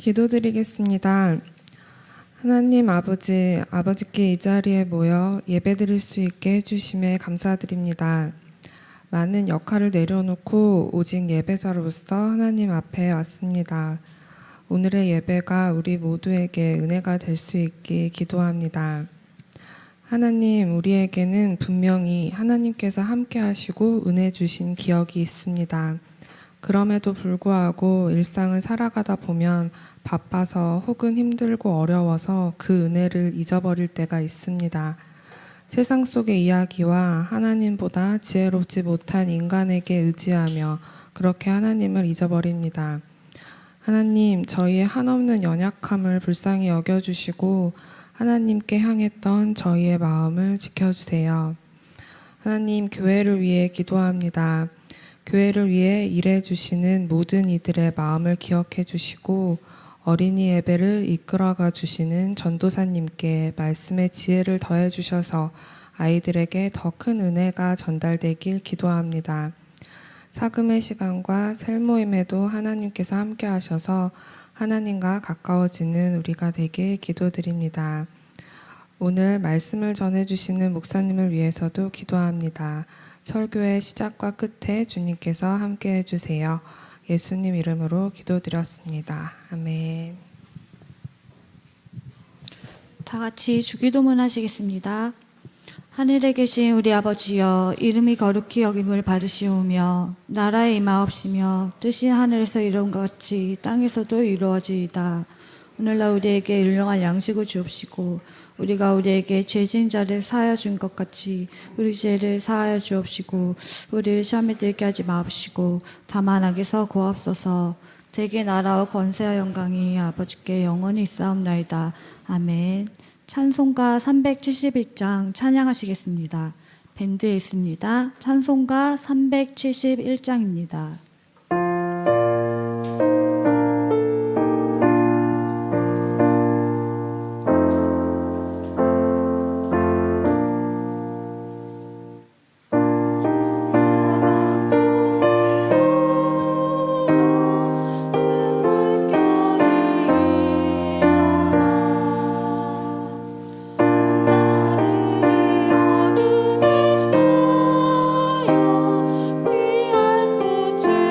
기도드리겠습니다. 하나님 아버지께 이 자리에 모여 예배드릴 수 있게 해주심에 감사드립니다. 많은 역할을 내려놓고 오직 예배자로서 하나님 앞에 왔습니다. 오늘의 예배가 우리 모두에게 은혜가 될 수 있게 기도합니다. 하나님, 우리에게는 분명히 하나님께서 함께 하시고 은혜 주신 기억이 있습니다. 그럼에도 불구하고 일상을 살아가다 보면 바빠서 혹은 힘들고 어려워서 그 은혜를 잊어버릴 때가 있습니다. 세상 속의 이야기와 하나님보다 지혜롭지 못한 인간에게 의지하며 그렇게 하나님을 잊어버립니다. 하나님, 저희의 한없는 연약함을 불쌍히 여겨주시고 하나님께 향했던 저희의 마음을 지켜주세요. 하나님, 교회를 위해 기도합니다. 교회를 위해 일해 주시는 모든 이들의 마음을 기억해 주시고 어린이 예배를 이끌어가 주시는 전도사님께 말씀의 지혜를 더해 주셔서 아이들에게 더 큰 은혜가 전달되길 기도합니다. 사금의 시간과 셀모임에도 하나님께서 함께 하셔서 하나님과 가까워지는 우리가 되길 기도드립니다. 오늘 말씀을 전해주시는 목사님을 위해서도 기도합니다. 설교의 시작과 끝에 주님께서 함께 해주세요. 예수님 이름으로 기도드렸습니다. 아멘. 다 같이 주기도문 하시겠습니다. 하늘에 계신 우리 아버지여, 이름이 거룩히 여김을 받으시오며 나라의 임하옵시며 뜻이 하늘에서 이룬 것 같이 땅에서도 이루어지이다. 오늘날 우리에게 일용할 양식을 주옵시고 우리가 우리에게 죄진 자를 사하여 준 것 같이 우리 죄를 사하여 주옵시고 우리를 시험에 들게 하지 마옵시고 다만 악에서 구하옵소서. 대개 나라와 권세와 영광이 아버지께 영원히 있사옵나이다. 아멘. 찬송가 371장 찬양하시겠습니다. 밴드에 있습니다. 찬송가 371장입니다. 어둠이 쌓여 피할 곳을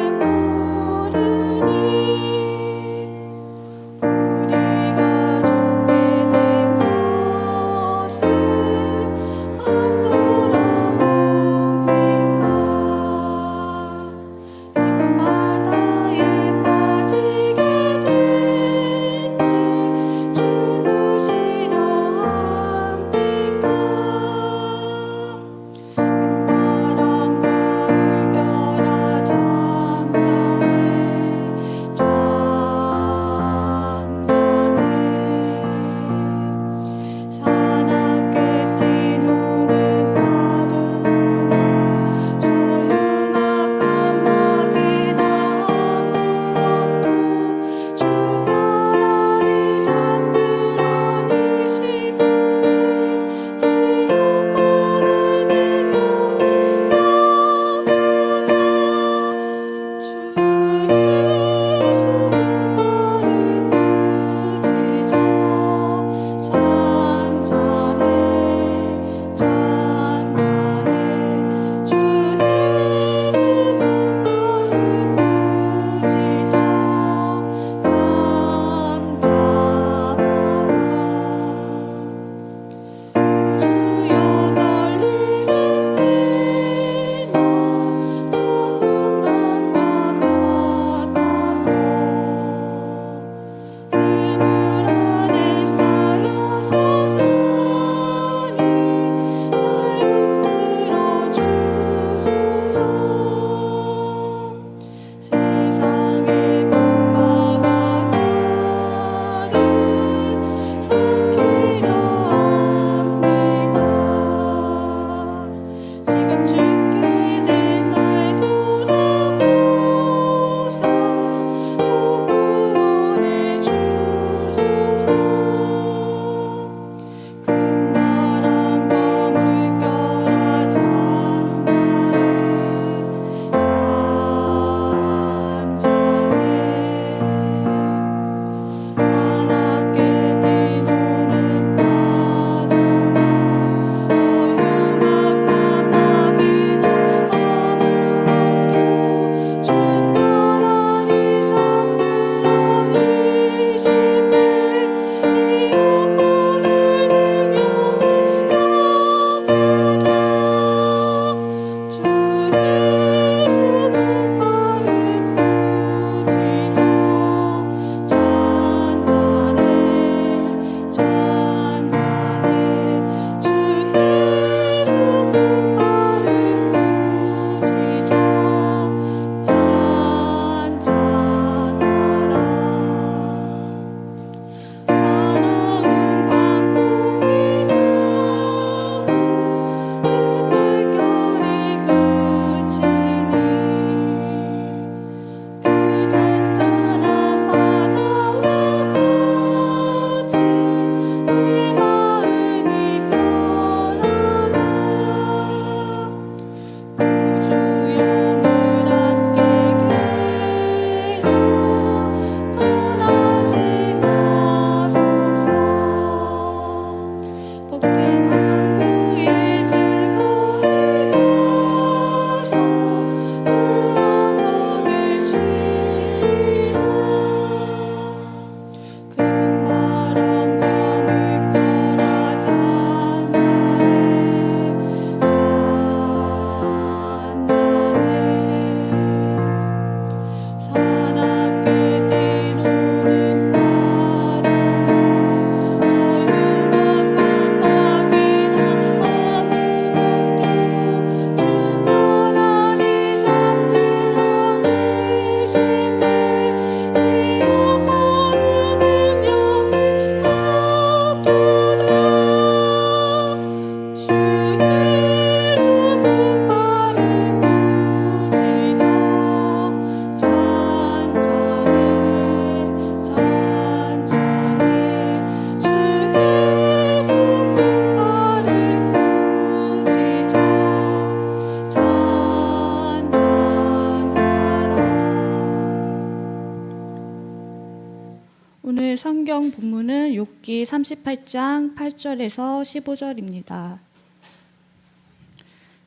오늘 성경 본문은 욥기 38장 8절에서 15절입니다.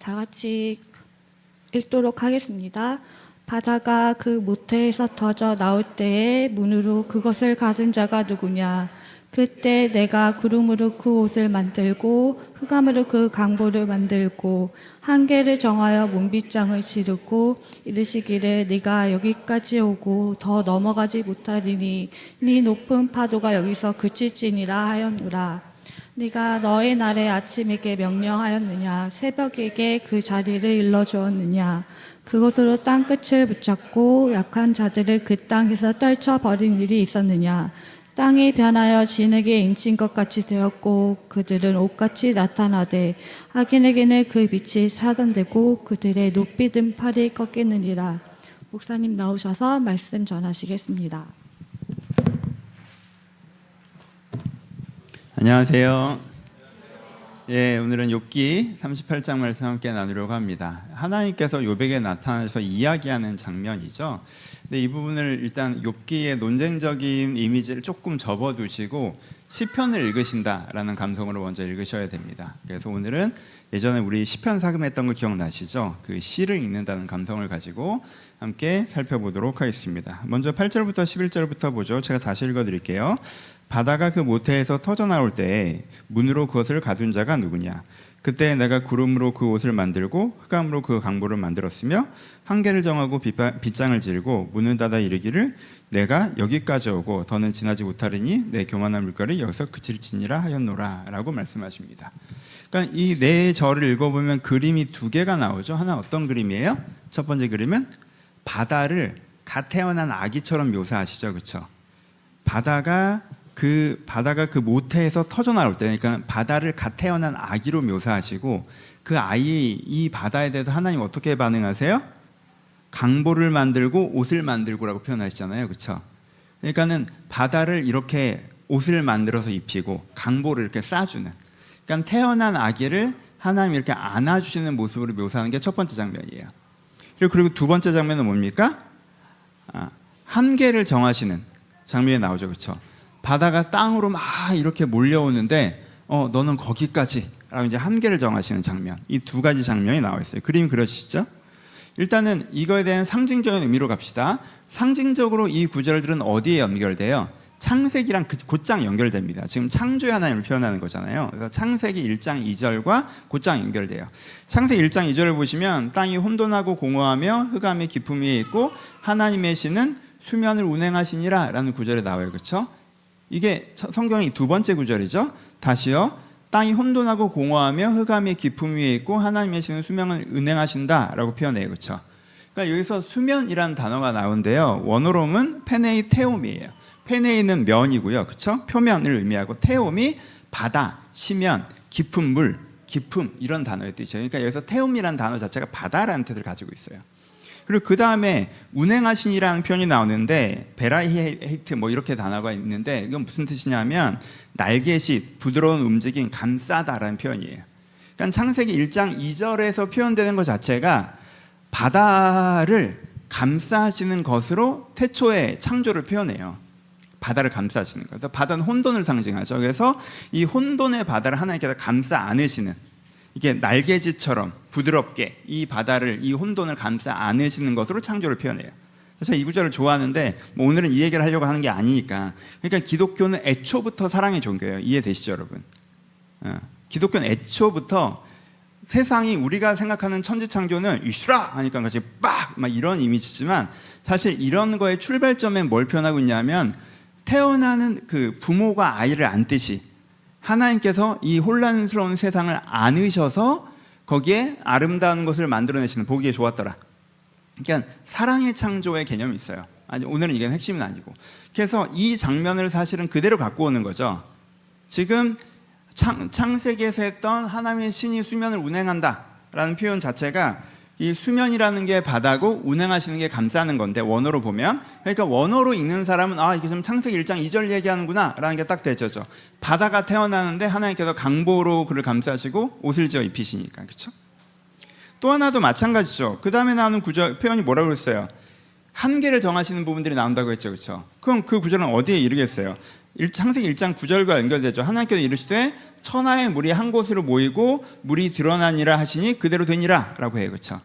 다 같이 읽도록 하겠습니다. 바다가 그 모태에서 터져 나올 때에 문으로 그것을 가둔 자가 누구냐? 그때 내가 구름으로 그 옷을 만들고 흑암으로 그 강보를 만들고 한계를 정하여 문빗장을 지르고 이르시기를 네가 여기까지 오고 더 넘어가지 못하리니 네 높은 파도가 여기서 그칠지니라 하였노라. 네가 너의 날에 아침에게 명령하였느냐? 새벽에게 그 자리를 일러주었느냐? 그것으로 땅끝을 붙잡고 약한 자들을 그 땅에서 떨쳐버린 일이 있었느냐? 땅이 변하여 진흙에 인친 것 같이 되었고 그들은 옷같이 나타나되 악인에게는 그 빛이 차단되고 그들의 높이 든 팔이 꺾이느니라. 목사님 나오셔서 말씀 전하시겠습니다. 안녕하세요. 예, 오늘은 욥기 38장 말씀 함께 나누려고 합니다. 하나님께서 욥에게 나타나셔서 이야기하는 장면이죠. 근데 이 부분을 일단 욥기의 논쟁적인 이미지를 조금 접어두시고 시편을 읽으신다라는 감성으로 먼저 읽으셔야 됩니다. 그래서 오늘은 예전에 우리 시편 사금했던 거 기억나시죠? 그 시를 읽는다는 감성을 가지고 함께 살펴보도록 하겠습니다. 먼저 8절부터 11절부터 보죠. 제가 다시 읽어드릴게요. 바다가 그 모태에서 터져 나올 때에 문으로 그것을 가둔 자가 누구냐? 그때 내가 구름으로 그 옷을 만들고 흑암으로 그 강보를 만들었으며 한계를 정하고 빗장을 지르고 문을 닫아 이르기를 내가 여기까지 오고 더는 지나지 못하리니 내 교만한 물결이 여기서 그칠지니라 하였노라 라고 말씀하십니다. 그러니까 이 네 절을 읽어보면 그림이 두 개가 나오죠. 하나 어떤 그림이에요? 첫 번째 그림은 바다를 갓 태어난 아기처럼 묘사하시죠. 그렇죠? 바다가 그 모태에서 터져 나올 때, 그러니까 바다를 갓 태어난 아기로 묘사하시고 그 아이, 이 바다에 대해서 하나님 어떻게 반응하세요? 강보를 만들고 옷을 만들고라고 표현하시잖아요. 그렇죠? 그러니까는 바다를 이렇게 옷을 만들어서 입히고 강보를 이렇게 싸주는, 그러니까 태어난 아기를 하나님이 이렇게 안아주시는 모습으로 묘사하는 게 첫 번째 장면이에요. 그리고 두 번째 장면은 뭡니까? 한계를 정하시는 장면이 나오죠. 그렇죠? 바다가 땅으로 막 이렇게 몰려오는데 너는 거기까지 라고 이제 한계를 정하시는 장면, 이 두 가지 장면이 나와 있어요. 그림 그려지시죠? 일단은 이거에 대한 상징적인 의미로 갑시다. 상징적으로 이 구절들은 어디에 연결돼요? 창세기랑 곧장 연결됩니다. 지금 창조의 하나님을 표현하는 거잖아요. 그래서 창세기 1장 2절과 곧장 연결돼요. 창세기 1장 2절을 보시면 땅이 혼돈하고 공허하며 흑암이 깊음 위에 있고 하나님의 신은 수면을 운행하시니라 라는 구절에 나와요. 그렇죠? 이게 성경의 두 번째 구절이죠. 다시요. 땅이 혼돈하고 공허하며 흑암이 깊음 위에 있고 하나님의 신은 수면을 운행하신다 라고 표현해요. 그렇죠? 그러니까 여기서 수면이라는 단어가 나오는데요. 원어로는 페네이 테옴이에요. 페네이는 면이고요. 그렇죠? 표면을 의미하고 테옴이 바다, 시면, 깊은 물, 깊음 이런 단어의 뜻이죠. 그러니까 여기서 테옴이라는 단어 자체가 바다라는 뜻을 가지고 있어요. 그리고 그 다음에 운행하신이라는 표현이 나오는데 베라히헤이트 뭐 이렇게 단어가 있는데 이건 무슨 뜻이냐면 날개짓, 부드러운 움직임, 감싸다라는 표현이에요. 그러니까 창세기 1장 2절에서 표현되는 것 자체가 바다를 감싸시는 것으로 태초의 창조를 표현해요. 바다를 감싸시는 거예요. 바다는 혼돈을 상징하죠. 그래서 이 혼돈의 바다를 하나님께서 감싸 안으시는, 이게 날개짓처럼 부드럽게 이 바다를, 이 혼돈을 감싸 안으시는 것으로 창조를 표현해요. 그래서 이 구절을 좋아하는데 뭐 오늘은 이 얘기를 하려고 하는 게 아니니까. 그러니까 기독교는 애초부터 사랑의 종교예요. 이해되시죠, 여러분? 기독교는 애초부터 세상이 우리가 생각하는 천지창조는 이슈라 하니까 같이 막 이런 이미지지만 사실 이런 거의 출발점에 뭘 표현하고 있냐면 태어나는 그 부모가 아이를 안듯이 하나님께서 이 혼란스러운 세상을 안으셔서 거기에 아름다운 것을 만들어내시는, 보기에 좋았더라. 그러니까 사랑의 창조의 개념이 있어요. 아니, 오늘은 이게 핵심은 아니고. 그래서 이 장면을 사실은 그대로 갖고 오는 거죠. 지금 창세기에서 했던 하나님의 신이 수면을 운행한다라는 표현 자체가 이 수면이라는 게 바다고 운행하시는 게 감싸는 건데, 원어로 보면, 그러니까 원어로 읽는 사람은 이게 지금 창세기 1장 2절 얘기하는구나 라는 게 딱 되죠. 바다가 태어나는데 하나님께서 강보로 그를 감싸시고 옷을 지어 입히시니까. 그렇죠? 또 하나도 마찬가지죠. 그 다음에 나오는 구절 표현이 뭐라고 그랬어요? 한계를 정하시는 부분들이 나온다고 했죠. 그렇죠? 그럼 그 구절은 어디에 이르겠어요? 창세기 1장 9절과 연결되죠. 하나님께서 이르시되 천하의 물이 한 곳으로 모이고 물이 드러나니라 하시니 그대로 되니라 라고 해요. 그렇죠?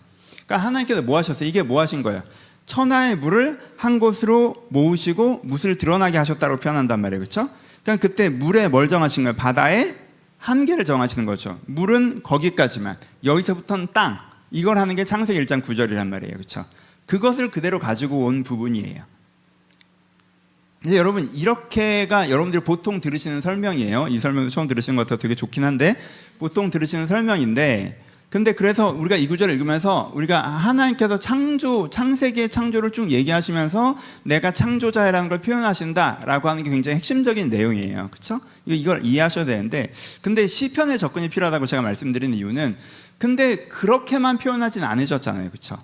그러니까 하나님께서 뭐 하셨어요? 이게 뭐 하신 거예요? 천하의 물을 한 곳으로 모으시고 물을 드러나게 하셨다고 표현한단 말이에요. 그렇죠? 그러니까 그때 물에 뭘 정하신 거예요? 바다에 한계를 정하시는 거죠. 물은 거기까지만, 여기서부터는 땅, 이걸 하는 게 창세기 1장 9절이란 말이에요. 그렇죠? 그것을 그대로 가지고 온 부분이에요. 이제 여러분, 이렇게가 여러분들이 보통 들으시는 설명이에요. 이 설명도 처음 들으시는 것 같아서 되게 좋긴 한데, 보통 들으시는 설명인데, 근데 그래서 우리가 이 구절을 읽으면서 우리가 하나님께서 창세기의 창조를 쭉 얘기하시면서 내가 창조자라는 걸 표현하신다라고 하는 게 굉장히 핵심적인 내용이에요. 그렇죠? 이걸 이해하셔야 되는데, 근데 시편의 접근이 필요하다고 제가 말씀드리는 이유는, 근데 그렇게만 표현하진 않으셨잖아요. 그렇죠?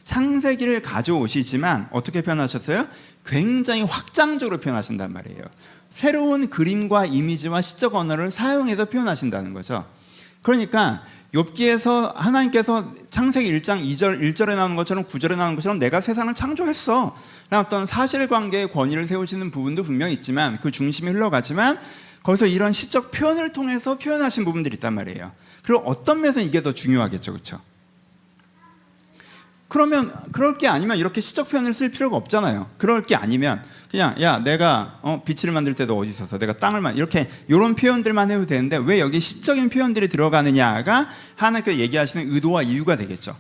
창세기를 가져오시지만 어떻게 표현하셨어요? 굉장히 확장적으로 표현하신단 말이에요. 새로운 그림과 이미지와 시적 언어를 사용해서 표현하신다는 거죠. 그러니까 욥기에서 하나님께서 창세기 1장 1절에 나오는 것처럼 9절에 나오는 것처럼 내가 세상을 창조했어 라는 어떤 사실관계의 권위를 세우시는 부분도 분명히 있지만, 그 중심이 흘러가지만 거기서 이런 시적 표현을 통해서 표현하신 부분들이 있단 말이에요. 그리고 어떤 면에서는 이게 더 중요하겠죠. 그렇죠? 그러면 그럴 게 아니면 이렇게 시적 표현을 쓸 필요가 없잖아요. 그럴 게 아니면 그냥 야 내가 빛을 만들 때도 어디 있어서 내가 땅을 이렇게 이런 표현들만 해도 되는데 왜 여기 시적인 표현들이 들어가느냐가 하나님께서 얘기하시는 의도와 이유가 되겠죠.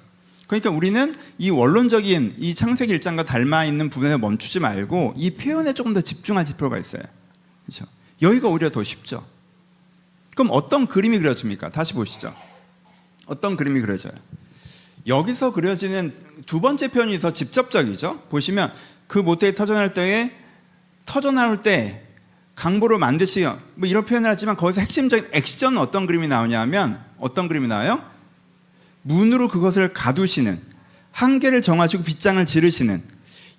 그러니까 우리는 이 원론적인 이 창세기 1장과 닮아 있는 부분에 멈추지 말고 이 표현에 조금 더 집중할 필요가 있어요. 그렇죠? 여기가 오히려 더 쉽죠. 그럼 어떤 그림이 그려집니까? 다시 보시죠. 어떤 그림이 그려져요? 여기서 그려지는 두 번째 표현이 더 직접적이죠. 보시면 그 모태에 터져나올 때 강보를 만드시 뭐 이런 표현을 하지만 거기서 핵심적인 액션은 어떤 그림이 나오냐면 어떤 그림이 나와요? 문으로 그것을 가두시는, 한계를 정하시고 빗장을 지르시는,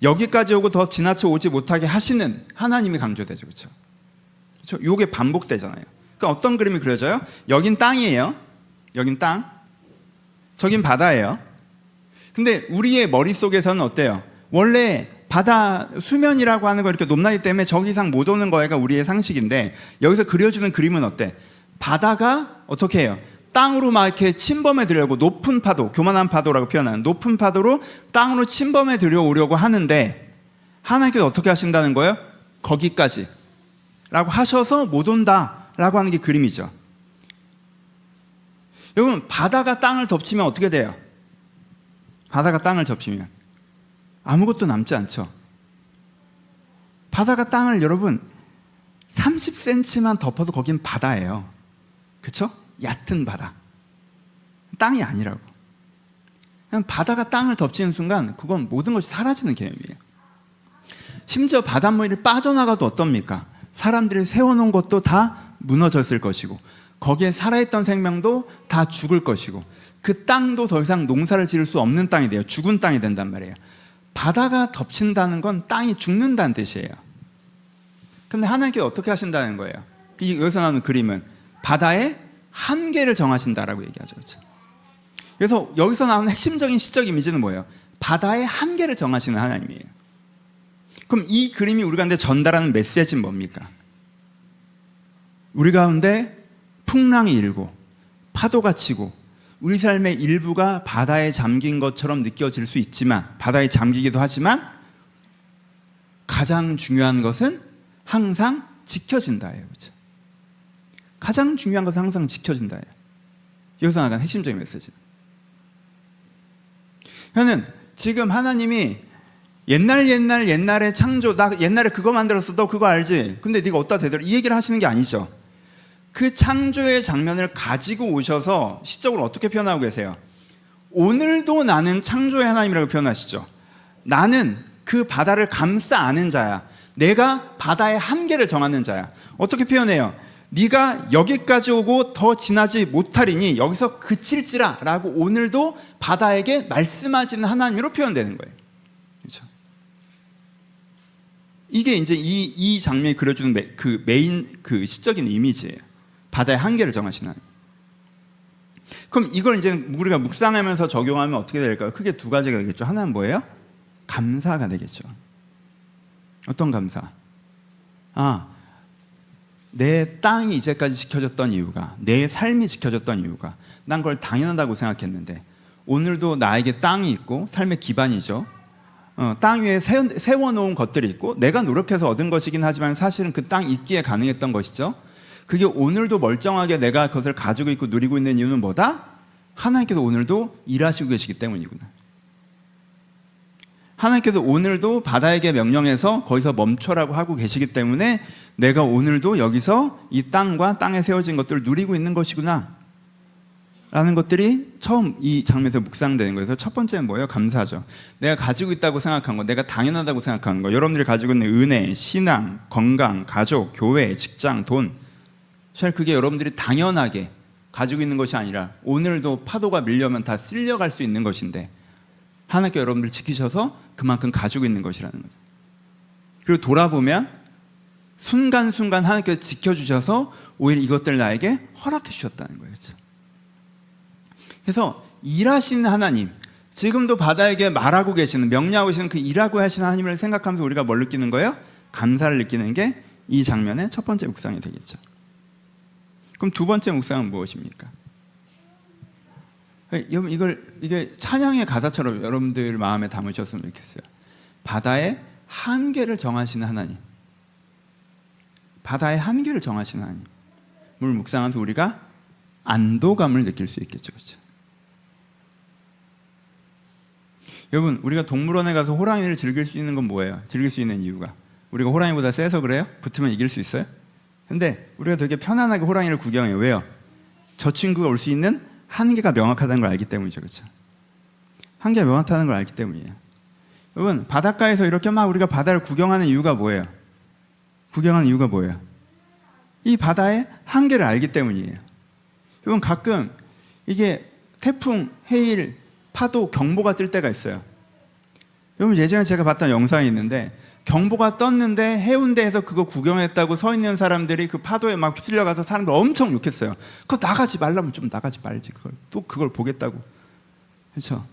여기까지 오고 더 지나쳐 오지 못하게 하시는 하나님이 강조되죠. 그렇죠? 그렇죠? 이게 반복되잖아요. 그러니까 어떤 그림이 그려져요? 여긴 땅이에요. 여긴 땅. 저긴 바다예요. 근데 우리의 머릿속에서는 어때요? 원래 바다 수면이라고 하는 거 이렇게 높나기 때문에 저기 이상 못 오는 거가 우리의 상식인데, 여기서 그려주는 그림은 어때? 바다가 어떻게 해요? 땅으로 막 이렇게 침범해 들려고, 높은 파도, 교만한 파도라고 표현하는 높은 파도로 땅으로 침범해 들여오려고 하는데 하나님께서 어떻게 하신다는 거예요? 거기까지 라고 하셔서 못 온다 라고 하는 게 그림이죠. 여러분, 바다가 땅을 덮치면 어떻게 돼요? 바다가 땅을 덮치면 아무것도 남지 않죠. 바다가 땅을 여러분 30cm만 덮어도 거긴 바다예요. 그렇죠? 얕은 바다. 땅이 아니라고. 그냥 바다가 땅을 덮치는 순간 그건 모든 것이 사라지는 개념이에요. 심지어 바닷물이 빠져나가도 어떻습니까? 사람들이 세워놓은 것도 다 무너졌을 것이고, 거기에 살아있던 생명도 다 죽을 것이고, 그 땅도 더 이상 농사를 지을 수 없는 땅이 돼요. 죽은 땅이 된단 말이에요. 바다가 덮친다는 건 땅이 죽는다는 뜻이에요. 근데 하나님께서 어떻게 하신다는 거예요? 여기서 나오는 그림은 바다의 한계를 정하신다라고 얘기하죠. 그렇죠? 그래서 여기서 나오는 핵심적인 시적 이미지는 뭐예요? 바다의 한계를 정하시는 하나님이에요. 그럼 이 그림이 우리 가운데 전달하는 메시지는 뭡니까? 우리 가운데 풍랑이 일고 파도가 치고 우리 삶의 일부가 바다에 잠긴 것처럼 느껴질 수 있지만, 바다에 잠기기도 하지만 가장 중요한 것은 항상 지켜진다예요. 그렇죠? 가장 중요한 것은 항상 지켜진다예요. 여기서 나간 핵심적인 메시지. 저는 지금 하나님이 옛날에 창조, 나 옛날에 그거 만들었어, 너 그거 알지? 근데 네가 어디다 대더라, 이 얘기를 하시는 게 아니죠. 그 창조의 장면을 가지고 오셔서 시적으로 어떻게 표현하고 계세요? 오늘도 나는 창조의 하나님이라고 표현하시죠. 나는 그 바다를 감싸 안은 자야. 내가 바다의 한계를 정하는 자야. 어떻게 표현해요? 네가 여기까지 오고 더 지나지 못하리니 여기서 그칠지라 라고 오늘도 바다에게 말씀하시는 하나님으로 표현되는 거예요. 그렇죠? 이게 이제 이 장면이 그려주는 그 메인 그 시적인 이미지예요. 바다의 한계를 정하시는 하나님. 그럼 이걸 이제 우리가 묵상하면서 적용하면 어떻게 될까요? 크게 두 가지가 되겠죠. 하나는 뭐예요? 감사가 되겠죠. 어떤 감사? 내 땅이 이제까지 지켜졌던 이유가, 내 삶이 지켜졌던 이유가, 난 그걸 당연하다고 생각했는데 오늘도 나에게 땅이 있고 삶의 기반이죠. 땅 위에 세워놓은 것들이 있고 내가 노력해서 얻은 것이긴 하지만 사실은 그 땅 있기에 가능했던 것이죠. 그게 오늘도 멀쩡하게 내가 그것을 가지고 있고 누리고 있는 이유는 뭐다? 하나님께서 오늘도 일하시고 계시기 때문이구나. 하나님께서 오늘도 바다에게 명령해서 거기서 멈춰라고 하고 계시기 때문에 내가 오늘도 여기서 이 땅과 땅에 세워진 것들을 누리고 있는 것이구나 라는 것들이 처음 이 장면에서 묵상되는 거예요. 그래서 첫 번째는 뭐예요? 감사죠. 내가 가지고 있다고 생각한 거, 내가 당연하다고 생각하는 거, 여러분들이 가지고 있는 은혜, 신앙, 건강, 가족, 교회, 직장, 돈, 사실 그게 여러분들이 당연하게 가지고 있는 것이 아니라 오늘도 파도가 밀려면 다 쓸려갈 수 있는 것인데 하나님께 여러분들 지키셔서 그만큼 가지고 있는 것이라는 거죠. 그리고 돌아보면 순간순간 하나님께서 지켜주셔서 오히려 이것들을 나에게 허락해 주셨다는 거예요. 그렇죠? 그래서 일하시는 하나님, 지금도 바다에게 말하고 계시는, 명령하고 계시는 그 일하고 하시는 하나님을 생각하면서 우리가 뭘 느끼는 거예요? 감사를 느끼는 게 이 장면의 첫 번째 묵상이 되겠죠. 그럼 두 번째 묵상은 무엇입니까? 여러분 이게 찬양의 가사처럼 여러분들 마음에 담으셨으면 좋겠어요. 바다의 한계를 정하시는 하나님, 바다의 한계를 정하시는 하나님. 물 묵상하면서 우리가 안도감을 느낄 수 있겠죠, 그렇죠? 여러분, 우리가 동물원에 가서 호랑이를 즐길 수 있는 건 뭐예요? 즐길 수 있는 이유가 우리가 호랑이보다 세서 그래요? 붙으면 이길 수 있어요? 근데 우리가 되게 편안하게 호랑이를 구경해요. 왜요? 저 친구가 올 수 있는 한계가 명확하다는 걸 알기 때문이죠, 그렇죠? 한계가 명확하다는 걸 알기 때문이에요. 여러분, 바닷가에서 이렇게 막 우리가 바다를 구경하는 이유가 뭐예요? 구경하는 이유가 뭐예요? 이 바다의 한계를 알기 때문이에요. 여러분, 가끔 이게 태풍, 해일, 파도 경보가 뜰 때가 있어요. 여러분, 예전에 제가 봤던 영상이 있는데 경보가 떴는데 해운대에서 그거 구경했다고 서 있는 사람들이 그 파도에 막 휩쓸려가서 사람들 엄청 욕했어요. 그거 나가지 말라면 좀 나가지 말지. 그걸 보겠다고. 그렇죠?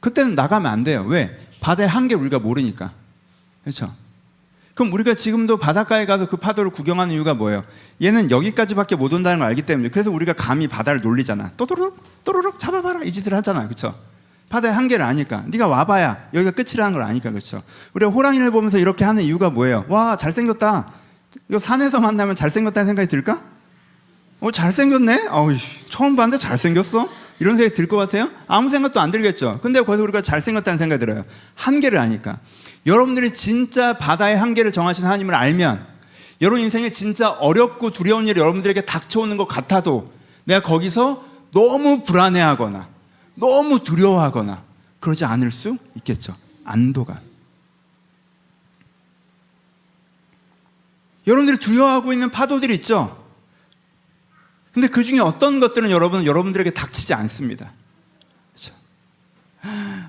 그때는 나가면 안 돼요. 왜? 바다의 한계를 우리가 모르니까. 그렇죠? 그럼 우리가 지금도 바닷가에 가서 그 파도를 구경하는 이유가 뭐예요? 얘는 여기까지밖에 못 온다는 걸 알기 때문에. 그래서 우리가 감히 바다를 놀리잖아. 또르륵 잡아봐라 이 짓을 하잖아. 그렇죠? 바다의 한계를 아니까. 네가 와봐야 여기가 끝이라는 걸 아니까. 그렇죠? 우리가 호랑이를 보면서 이렇게 하는 이유가 뭐예요? 와, 잘생겼다. 이거 산에서 만나면 잘생겼다는 생각이 들까? 잘생겼네? 처음 봤는데 잘생겼어? 이런 생각이 들 것 같아요? 아무 생각도 안 들겠죠. 근데 거기서 우리가 잘생겼다는 생각이 들어요. 한계를 아니까. 여러분들이 진짜 바다의 한계를 정하신 하나님을 알면 여러분 인생에 진짜 어렵고 두려운 일이 여러분들에게 닥쳐오는 것 같아도 내가 거기서 너무 불안해하거나 너무 두려워하거나 그러지 않을 수 있겠죠. 안도감. 여러분들이 두려워하고 있는 파도들이 있죠. 근데 그 중에 어떤 것들은 여러분들에게 닥치지 않습니다. 그렇죠?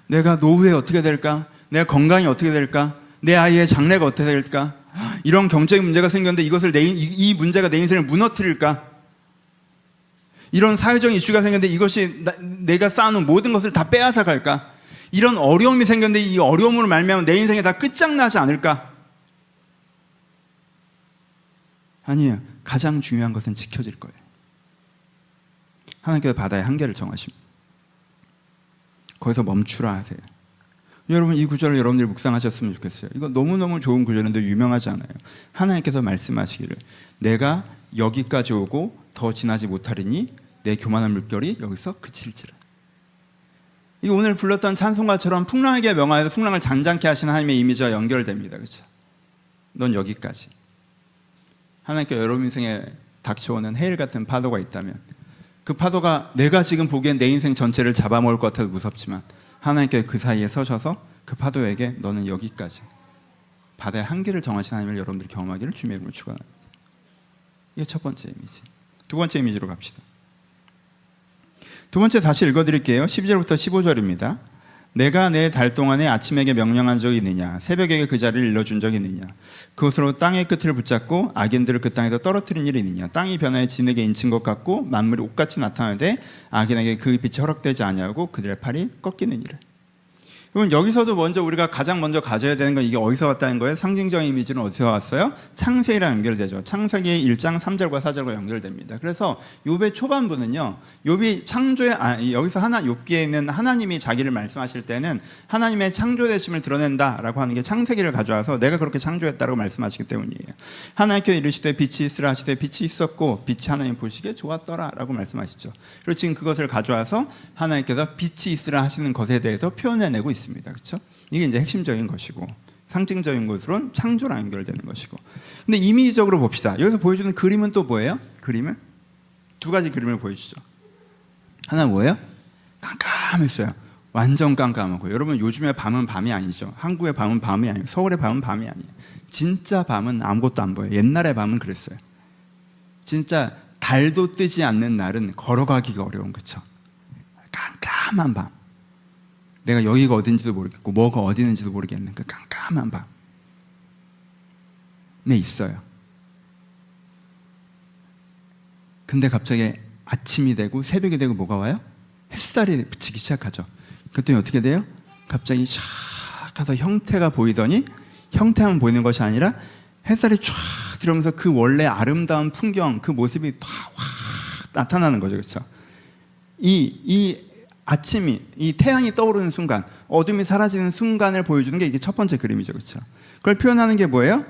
내가 노후에 어떻게 될까? 내가 건강이 어떻게 될까? 내 아이의 장래가 어떻게 될까? 이런 경제적 문제가 생겼는데 이 문제가 내 인생을 무너뜨릴까? 이런 사회적인 이슈가 생겼는데 이것이 내가 쌓아놓은 모든 것을 다 빼앗아 갈까? 이런 어려움이 생겼는데 이 어려움으로 말미암아 내 인생에 다 끝장나지 않을까? 아니에요. 가장 중요한 것은 지켜질 거예요. 하나님께서 바다의 한계를 정하십니다. 거기서 멈추라 하세요. 여러분, 이 구절을 여러분들이 묵상하셨으면 좋겠어요. 이거 너무너무 좋은 구절인데 유명하지 않아요. 하나님께서 말씀하시기를 내가 여기까지 오고 더 지나지 못하리니 내 교만한 물결이 여기서 그칠지라. 이게 오늘 불렀던 찬송가처럼 풍랑에게 명하여서 풍랑을 잔잔케 하시는 하나님의 이미지와 연결됩니다. 그렇죠? 넌 여기까지. 하나님께 여러분 인생에 닥쳐오는 해일 같은 파도가 있다면 그 파도가 내가 지금 보기엔 내 인생 전체를 잡아먹을 것 같아서 무섭지만 하나님께 그 사이에 서셔서 그 파도에게 너는 여기까지. 바다의 한계를 정하신 하나님을 여러분들이 경험하기를 주님의 이름으로 축원합니다. 이게 첫 번째 이미지. 두 번째 이미지로 갑시다. 두 번째 다시 읽어드릴게요. 12절부터 15절입니다. 내가 내 달 동안에 아침에게 명령한 적이 있느냐? 새벽에게 그 자리를 일러준 적이 있느냐? 그것으로 땅의 끝을 붙잡고 악인들을 그 땅에서 떨어뜨린 일이 있느냐? 땅이 변화에 진에게 인친 것 같고 만물이 옷같이 나타나되 악인에게 그 빛이 허락되지 아니하고 그들의 팔이 꺾이는 일을. 그럼 여기서도 먼저 우리가 가장 먼저 가져야 되는 건 이게 어디서 왔다는 거예요? 상징적인 이미지는 어디서 왔어요? 창세기랑 연결되죠. 창세기 1장 3절과 4절과 연결됩니다. 그래서 욥의 초반부는요, 욥이 여기서 욥기에 있는 하나님이 자기를 말씀하실 때는 하나님의 창조되심을 드러낸다라고 하는 게 창세기를 가져와서 내가 그렇게 창조했다라고 말씀하시기 때문이에요. 하나님께서 이르시되 빛이 있으라 하시되 빛이 있었고 빛이 하나님 보시기에 좋았더라라고 말씀하시죠. 그리고 지금 그것을 가져와서 하나님께서 빛이 있으라 하시는 것에 대해서 표현해내고 있습니다. 그렇죠? 이게 이제 핵심적인 것이고 상징적인 것으로는 창조랑 연결되는 것이고. 근데 이미지적으로 봅시다. 여기서 보여주는 그림은 또 뭐예요? 그림은 두 가지 그림을 보여주죠. 하나 뭐예요? 깜깜했어요. 완전 깜깜하고. 여러분 요즘의 밤은 밤이 아니죠. 한국의 밤은 밤이 아니에요. 서울의 밤은 밤이 아니에요. 진짜 밤은 아무것도 안 보여요. 옛날의 밤은 그랬어요. 진짜 달도 뜨지 않는 날은 걸어가기가 어려운 거죠. 깜깜한 밤. 내가 여기가 어딘지도 모르겠고 뭐가 어디 있는지도 모르겠는 그 깜깜한 밤에 있어요. 근데 갑자기 아침이 되고 새벽이 되고 뭐가 와요? 햇살이 비치기 시작하죠. 그랬더니 어떻게 돼요? 갑자기 샥 하서 형태가 보이더니 형태만 보이는 것이 아니라 햇살이 쫙 들어오면서 그 원래 아름다운 풍경, 그 모습이 다 확 나타나는 거죠. 그렇죠? 이 아침이, 이 태양이 떠오르는 순간, 어둠이 사라지는 순간을 보여주는 게 이게 첫 번째 그림이죠. 그렇죠? 그걸 표현하는 게 뭐예요?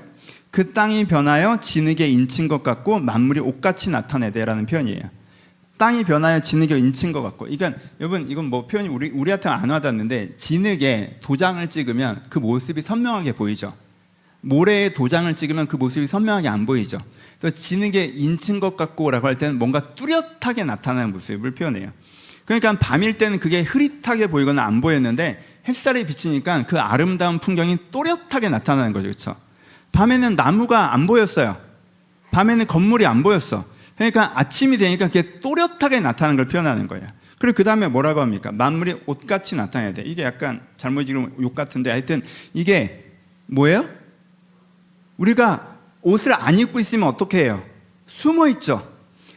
그 땅이 변하여 진흙에 인친 것 같고 만물이 옷같이 나타내되라는 표현이에요. 땅이 변하여 진흙에 인친 것 같고. 그러니까 여러분 이건 뭐 표현이 우리한테 안 와닿는데 진흙에 도장을 찍으면 그 모습이 선명하게 보이죠. 모래에 도장을 찍으면 그 모습이 선명하게 안 보이죠. 그래서 진흙에 인친 것 같고라고 할 때는 뭔가 뚜렷하게 나타나는 모습을 표현해요. 그러니까 밤일 때는 그게 흐릿하게 보이거나 안 보였는데 햇살이 비치니까 그 아름다운 풍경이 또렷하게 나타나는 거죠. 그렇죠? 밤에는 나무가 안 보였어요. 밤에는 건물이 안 보였어. 그러니까 아침이 되니까 그게 또렷하게 나타나는 걸 표현하는 거예요. 그리고 그 다음에 뭐라고 합니까? 만물이 옷같이 나타나야 돼. 이게 약간 잘못 읽으면 욕 같은데 하여튼 이게 뭐예요? 우리가 옷을 안 입고 있으면 어떻게 해요? 숨어 있죠.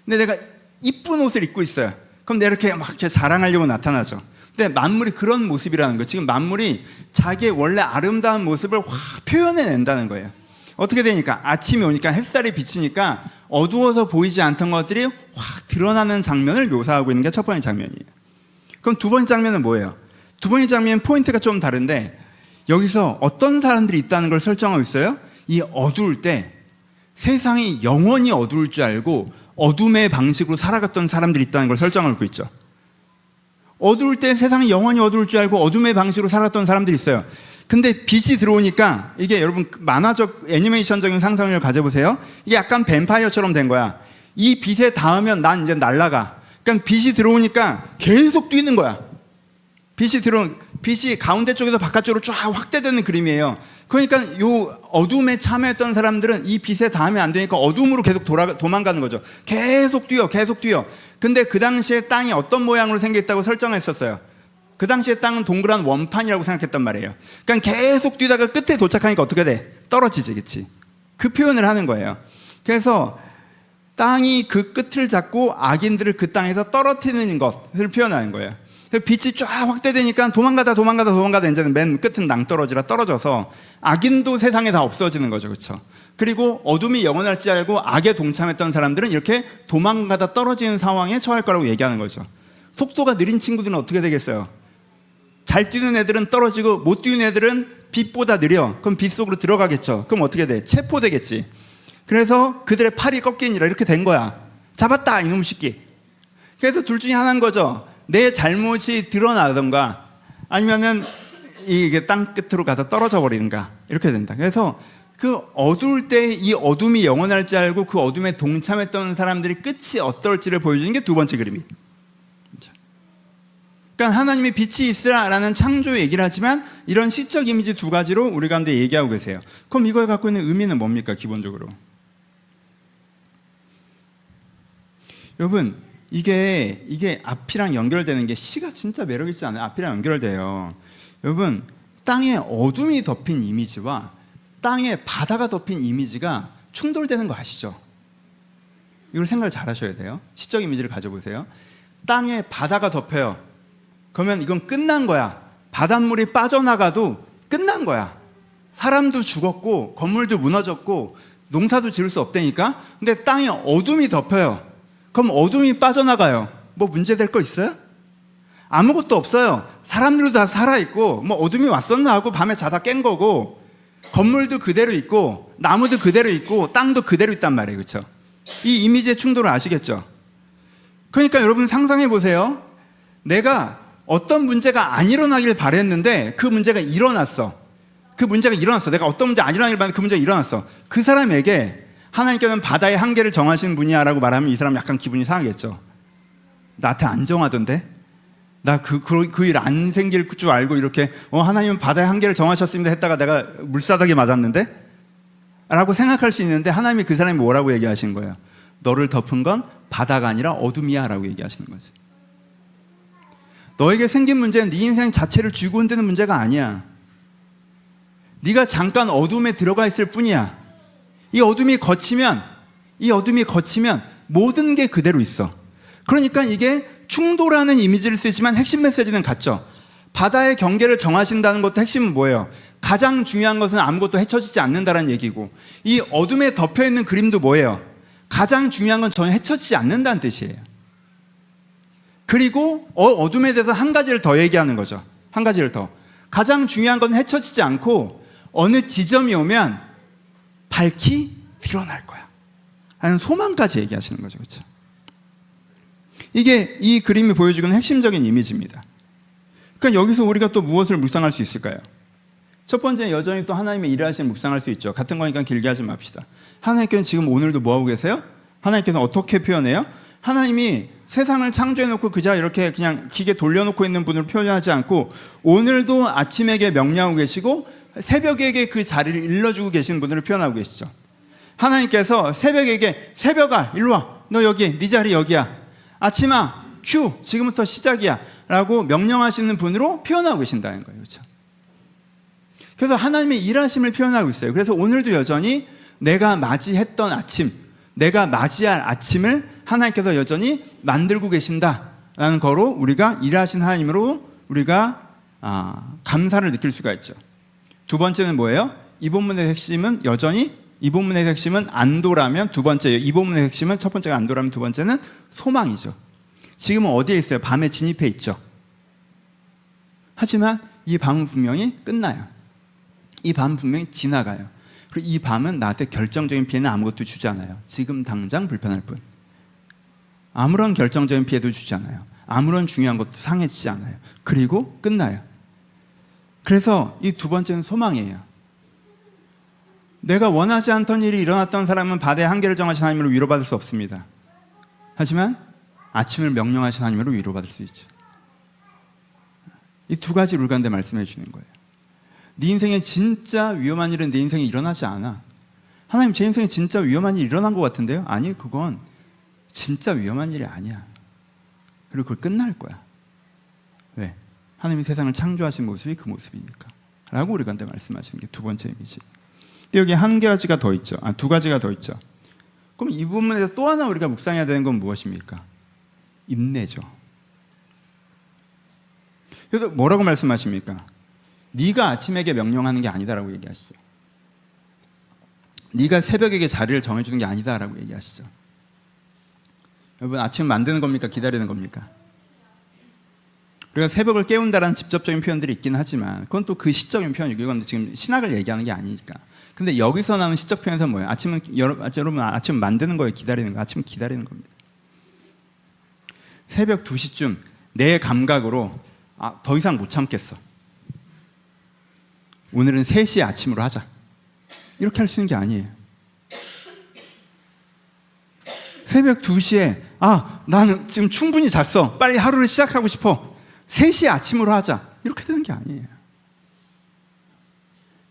근데 내가 이쁜 옷을 입고 있어요. 그럼 내가 이렇게 막 이렇게 자랑하려고 나타나죠. 근데 만물이 그런 모습이라는 거예요. 지금 만물이 자기의 원래 아름다운 모습을 확 표현해낸다는 거예요. 어떻게 되니까? 아침이 오니까 햇살이 비치니까 어두워서 보이지 않던 것들이 확 드러나는 장면을 묘사하고 있는 게 첫 번째 장면이에요. 그럼 두 번째 장면은 뭐예요? 두 번째 장면 포인트가 좀 다른데 여기서 어떤 사람들이 있다는 걸 설정하고 있어요? 이 어두울 때 세상이 영원히 어두울 줄 알고 어둠의 방식으로 살아갔던 사람들이 있다는 걸 설정하고 있죠. 어두울 때 세상이 영원히 어두울 줄 알고 어둠의 방식으로 살았던 사람들이 있어요. 근데 빛이 들어오니까 이게 여러분 만화적 애니메이션적인 상상을 가져보세요. 이게 약간 뱀파이어처럼 된 거야. 이 빛에 닿으면 난 이제 날아가. 그러니까 빛이 들어오니까 계속 뛰는 거야. 빛이 가운데 쪽에서 바깥쪽으로 쫙 확대되는 그림이에요. 그러니까 요 어둠에 참여했던 사람들은 이 빛에 닿으면 안 되니까 어둠으로 계속 도망가는 거죠. 계속 뛰어. 근데 그 당시에 땅이 어떤 모양으로 생겼다고 설정했었어요. 그 당시에 땅은 동그란 원판이라고 생각했단 말이에요. 그러니까 계속 뛰다가 끝에 도착하니까 어떻게 돼? 떨어지지, 그치? 그 표현을 하는 거예요. 그래서 땅이 그 끝을 잡고 악인들을 그 땅에서 떨어뜨리는 것을 표현하는 거예요. 빛이 쫙 확대되니까 도망가다 이제는 맨 끝은 낭떠러지라 떨어져서 악인도 세상에 다 없어지는 거죠. 그렇죠? 그리고 어둠이 영원할 줄 알고 악에 동참했던 사람들은 이렇게 도망가다 떨어지는 상황에 처할 거라고 얘기하는 거죠. 속도가 느린 친구들은 어떻게 되겠어요? 잘 뛰는 애들은 떨어지고 못 뛰는 애들은 빛보다 느려. 그럼 빛 속으로 들어가겠죠. 그럼 어떻게 돼? 체포되겠지. 그래서 그들의 팔이 꺾이니라 이렇게 된 거야. 잡았다 이놈 새끼. 그래서 둘 중에 하나인 거죠. 내 잘못이 드러나던가 아니면은 이게 땅 끝으로 가서 떨어져 버리는가 이렇게 된다. 그래서 그 어두울 때 이 어둠이 영원할 줄 알고 그 어둠에 동참했던 사람들이 끝이 어떨지를 보여주는 게 두 번째 그림이에요. 그러니까 하나님이 빛이 있으라라는 창조 얘기를 하지만 이런 시적 이미지 두 가지로 우리 가운데 얘기하고 계세요. 그럼 이걸 갖고 있는 의미는 뭡니까? 기본적으로 여러분 이게 앞이랑 연결되는 게 시가 진짜 매력 있지 않아요? 앞이랑 연결돼요. 여러분 땅에 어둠이 덮인 이미지와 땅에 바다가 덮인 이미지가 충돌되는 거 아시죠? 이걸 생각을 잘 하셔야 돼요. 시적 이미지를 가져보세요. 땅에 바다가 덮여요. 그러면 이건 끝난 거야. 바닷물이 빠져나가도 끝난 거야. 사람도 죽었고 건물도 무너졌고 농사도 지을 수 없다니까. 근데 땅에 어둠이 덮여요. 그럼 어둠이 빠져나가요. 뭐 문제될 거 있어요? 아무것도 없어요. 사람들도 다 살아있고 뭐 어둠이 왔었나 하고 밤에 자다 깬 거고, 건물도 그대로 있고 나무도 그대로 있고 땅도 그대로 있단 말이에요. 그렇죠? 이 이미지의 충돌을 아시겠죠? 그러니까 여러분 상상해 보세요. 내가 어떤 문제가 안 일어나길 바랬는데 그 문제가 일어났어. 그 문제가 일어났어. 내가 어떤 문제 안 일어나길 바랬는데 그 문제가 일어났어. 그 사람에게 하나님께서는 바다의 한계를 정하시는 분이야라고 말하면 이 사람 약간 기분이 상하겠죠. 나한테 안 정하던데? 나 그 일 안 생길 줄 알고 이렇게 하나님은 바다의 한계를 정하셨습니다 했다가 내가 물사닥에 맞았는데? 라고 생각할 수 있는데, 하나님이 그 사람이 뭐라고 얘기하신 거예요? 너를 덮은 건 바다가 아니라 어둠이야 라고 얘기하시는 거죠. 너에게 생긴 문제는 네 인생 자체를 쥐고 흔드는 문제가 아니야. 네가 잠깐 어둠에 들어가 있을 뿐이야. 이 어둠이 거치면 모든 게 그대로 있어. 그러니까 이게 충돌하는 이미지를 쓰지만 핵심 메시지는 같죠. 바다의 경계를 정하신다는 것도 핵심은 뭐예요? 가장 중요한 것은 아무것도 헤쳐지지 않는다는 얘기고, 이 어둠에 덮여있는 그림도 뭐예요? 가장 중요한 건 전혀 헤쳐지지 않는다는 뜻이에요. 그리고 어둠에 대해서 한 가지를 더 얘기하는 거죠. 한 가지를 더. 가장 중요한 건 헤쳐지지 않고 어느 지점이 오면 밝히 드러날 거야 하는 소망까지 얘기하시는 거죠. 그렇죠? 이게 이 그림이 보여주는 핵심적인 이미지입니다. 그러니까 여기서 우리가 또 무엇을 묵상할 수 있을까요? 첫 번째, 여전히 또 하나님의 일을 하시는 묵상할 수 있죠. 같은 거니까 길게 하지 맙시다. 하나님께서는 지금 오늘도 뭐하고 계세요? 하나님께서는 어떻게 표현해요? 하나님이 세상을 창조해놓고 그저 이렇게 그냥 기계 돌려놓고 있는 분을 표현하지 않고, 오늘도 아침에게 명령하고 계시고 새벽에게 그 자리를 일러주고 계시는 분들을 표현하고 계시죠. 하나님께서 새벽에게, 새벽아 일로 와, 너 여기, 네 자리 여기야, 아침아 큐 지금부터 시작이야 라고 명령하시는 분으로 표현하고 계신다는 거예요. 그렇죠? 그래서 하나님의 일하심을 표현하고 있어요. 그래서 오늘도 여전히 내가 맞이했던 아침, 내가 맞이할 아침을 하나님께서 여전히 만들고 계신다라는 거로 우리가 일하신 하나님으로 우리가 감사를 느낄 수가 있죠. 두 번째는 뭐예요? 이 본문의 핵심은 여전히, 이 본문의 핵심은 안도라면 두 번째예요. 이 본문의 핵심은, 첫 번째가 안도라면 두 번째는 소망이죠. 지금은 어디에 있어요? 밤에 진입해 있죠. 하지만 이 밤은 분명히 끝나요. 이 밤은 분명히 지나가요. 그리고 이 밤은 나한테 결정적인 피해는 아무것도 주지 않아요. 지금 당장 불편할 뿐. 아무런 결정적인 피해도 주지 않아요. 아무런 중요한 것도 상해지지 않아요. 그리고 끝나요. 그래서 이 두 번째는 소망이에요. 내가 원하지 않던 일이 일어났던 사람은 바다의 한계를 정하신 하나님으로 위로받을 수 없습니다. 하지만 아침을 명령하신 하나님으로 위로받을 수 있죠. 이 두 가지를 우리 가운데 말씀해 주는 거예요. 네 인생에 진짜 위험한 일은 내 인생에 일어나지 않아. 하나님, 제 인생에 진짜 위험한 일이 일어난 것 같은데요? 아니, 그건 진짜 위험한 일이 아니야. 그리고 그걸 끝날 거야. 왜? 하나님이 세상을 창조하신 모습이 그 모습이니까 라고 우리 가운데 말씀하시는 게 두 번째 이미지. 근데 여기 한 가지가 더 있죠. 두 가지가 더 있죠. 그럼 이 부분에서 또 하나 우리가 묵상해야 되는 건 무엇입니까? 인내죠. 그래서 뭐라고 말씀하십니까? 네가 아침에게 명령하는 게 아니다라고 얘기하시죠. 네가 새벽에게 자리를 정해주는 게 아니다라고 얘기하시죠. 여러분, 아침 만드는 겁니까? 기다리는 겁니까? 우리가 새벽을 깨운다라는 직접적인 표현들이 있긴 하지만 그건 또 그 시적인 표현이고, 이건 지금 신학을 얘기하는 게 아니니까. 근데 여기서 나오는 시적 표현에서 뭐예요? 아침은, 여러분, 아침 만드는 거예요? 기다리는 거예요? 아침은 기다리는 겁니다. 새벽 2시쯤 내 감각으로 더 이상 못 참겠어, 오늘은 3시에 아침으로 하자, 이렇게 할 수 있는 게 아니에요. 새벽 2시에 나는 지금 충분히 잤어, 빨리 하루를 시작하고 싶어, 3시에 아침으로 하자, 이렇게 되는 게 아니에요.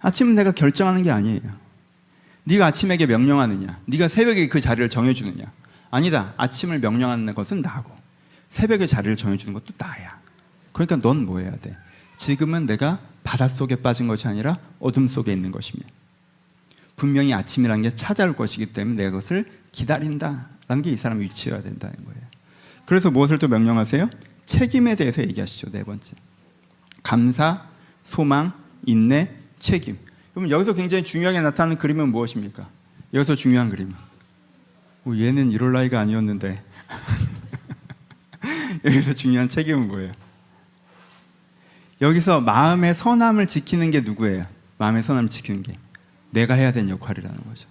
아침은 내가 결정하는 게 아니에요. 네가 아침에게 명령하느냐, 네가 새벽에 그 자리를 정해주느냐. 아니다. 아침을 명령하는 것은 나고 새벽에 자리를 정해주는 것도 나야. 그러니까 넌 뭐 해야 돼? 지금은 내가 바닷속에 빠진 것이 아니라 어둠 속에 있는 것이며, 분명히 아침이라는 게 찾아올 것이기 때문에 내가 그것을 기다린다라는 게 이 사람의 위치여야 된다는 거예요. 그래서 무엇을 또 명령하세요? 책임에 대해서 얘기하시죠. 네 번째. 감사, 소망, 인내, 책임. 그럼 여기서 굉장히 중요하게 나타나는 그림은 무엇입니까? 여기서 중요한 그림은 얘는 이럴 나이가 아니었는데 여기서 중요한 책임은 뭐예요? 여기서 마음의 선함을 지키는 게 누구예요? 마음의 선함을 지키는 게 내가 해야 되는 역할이라는 거죠.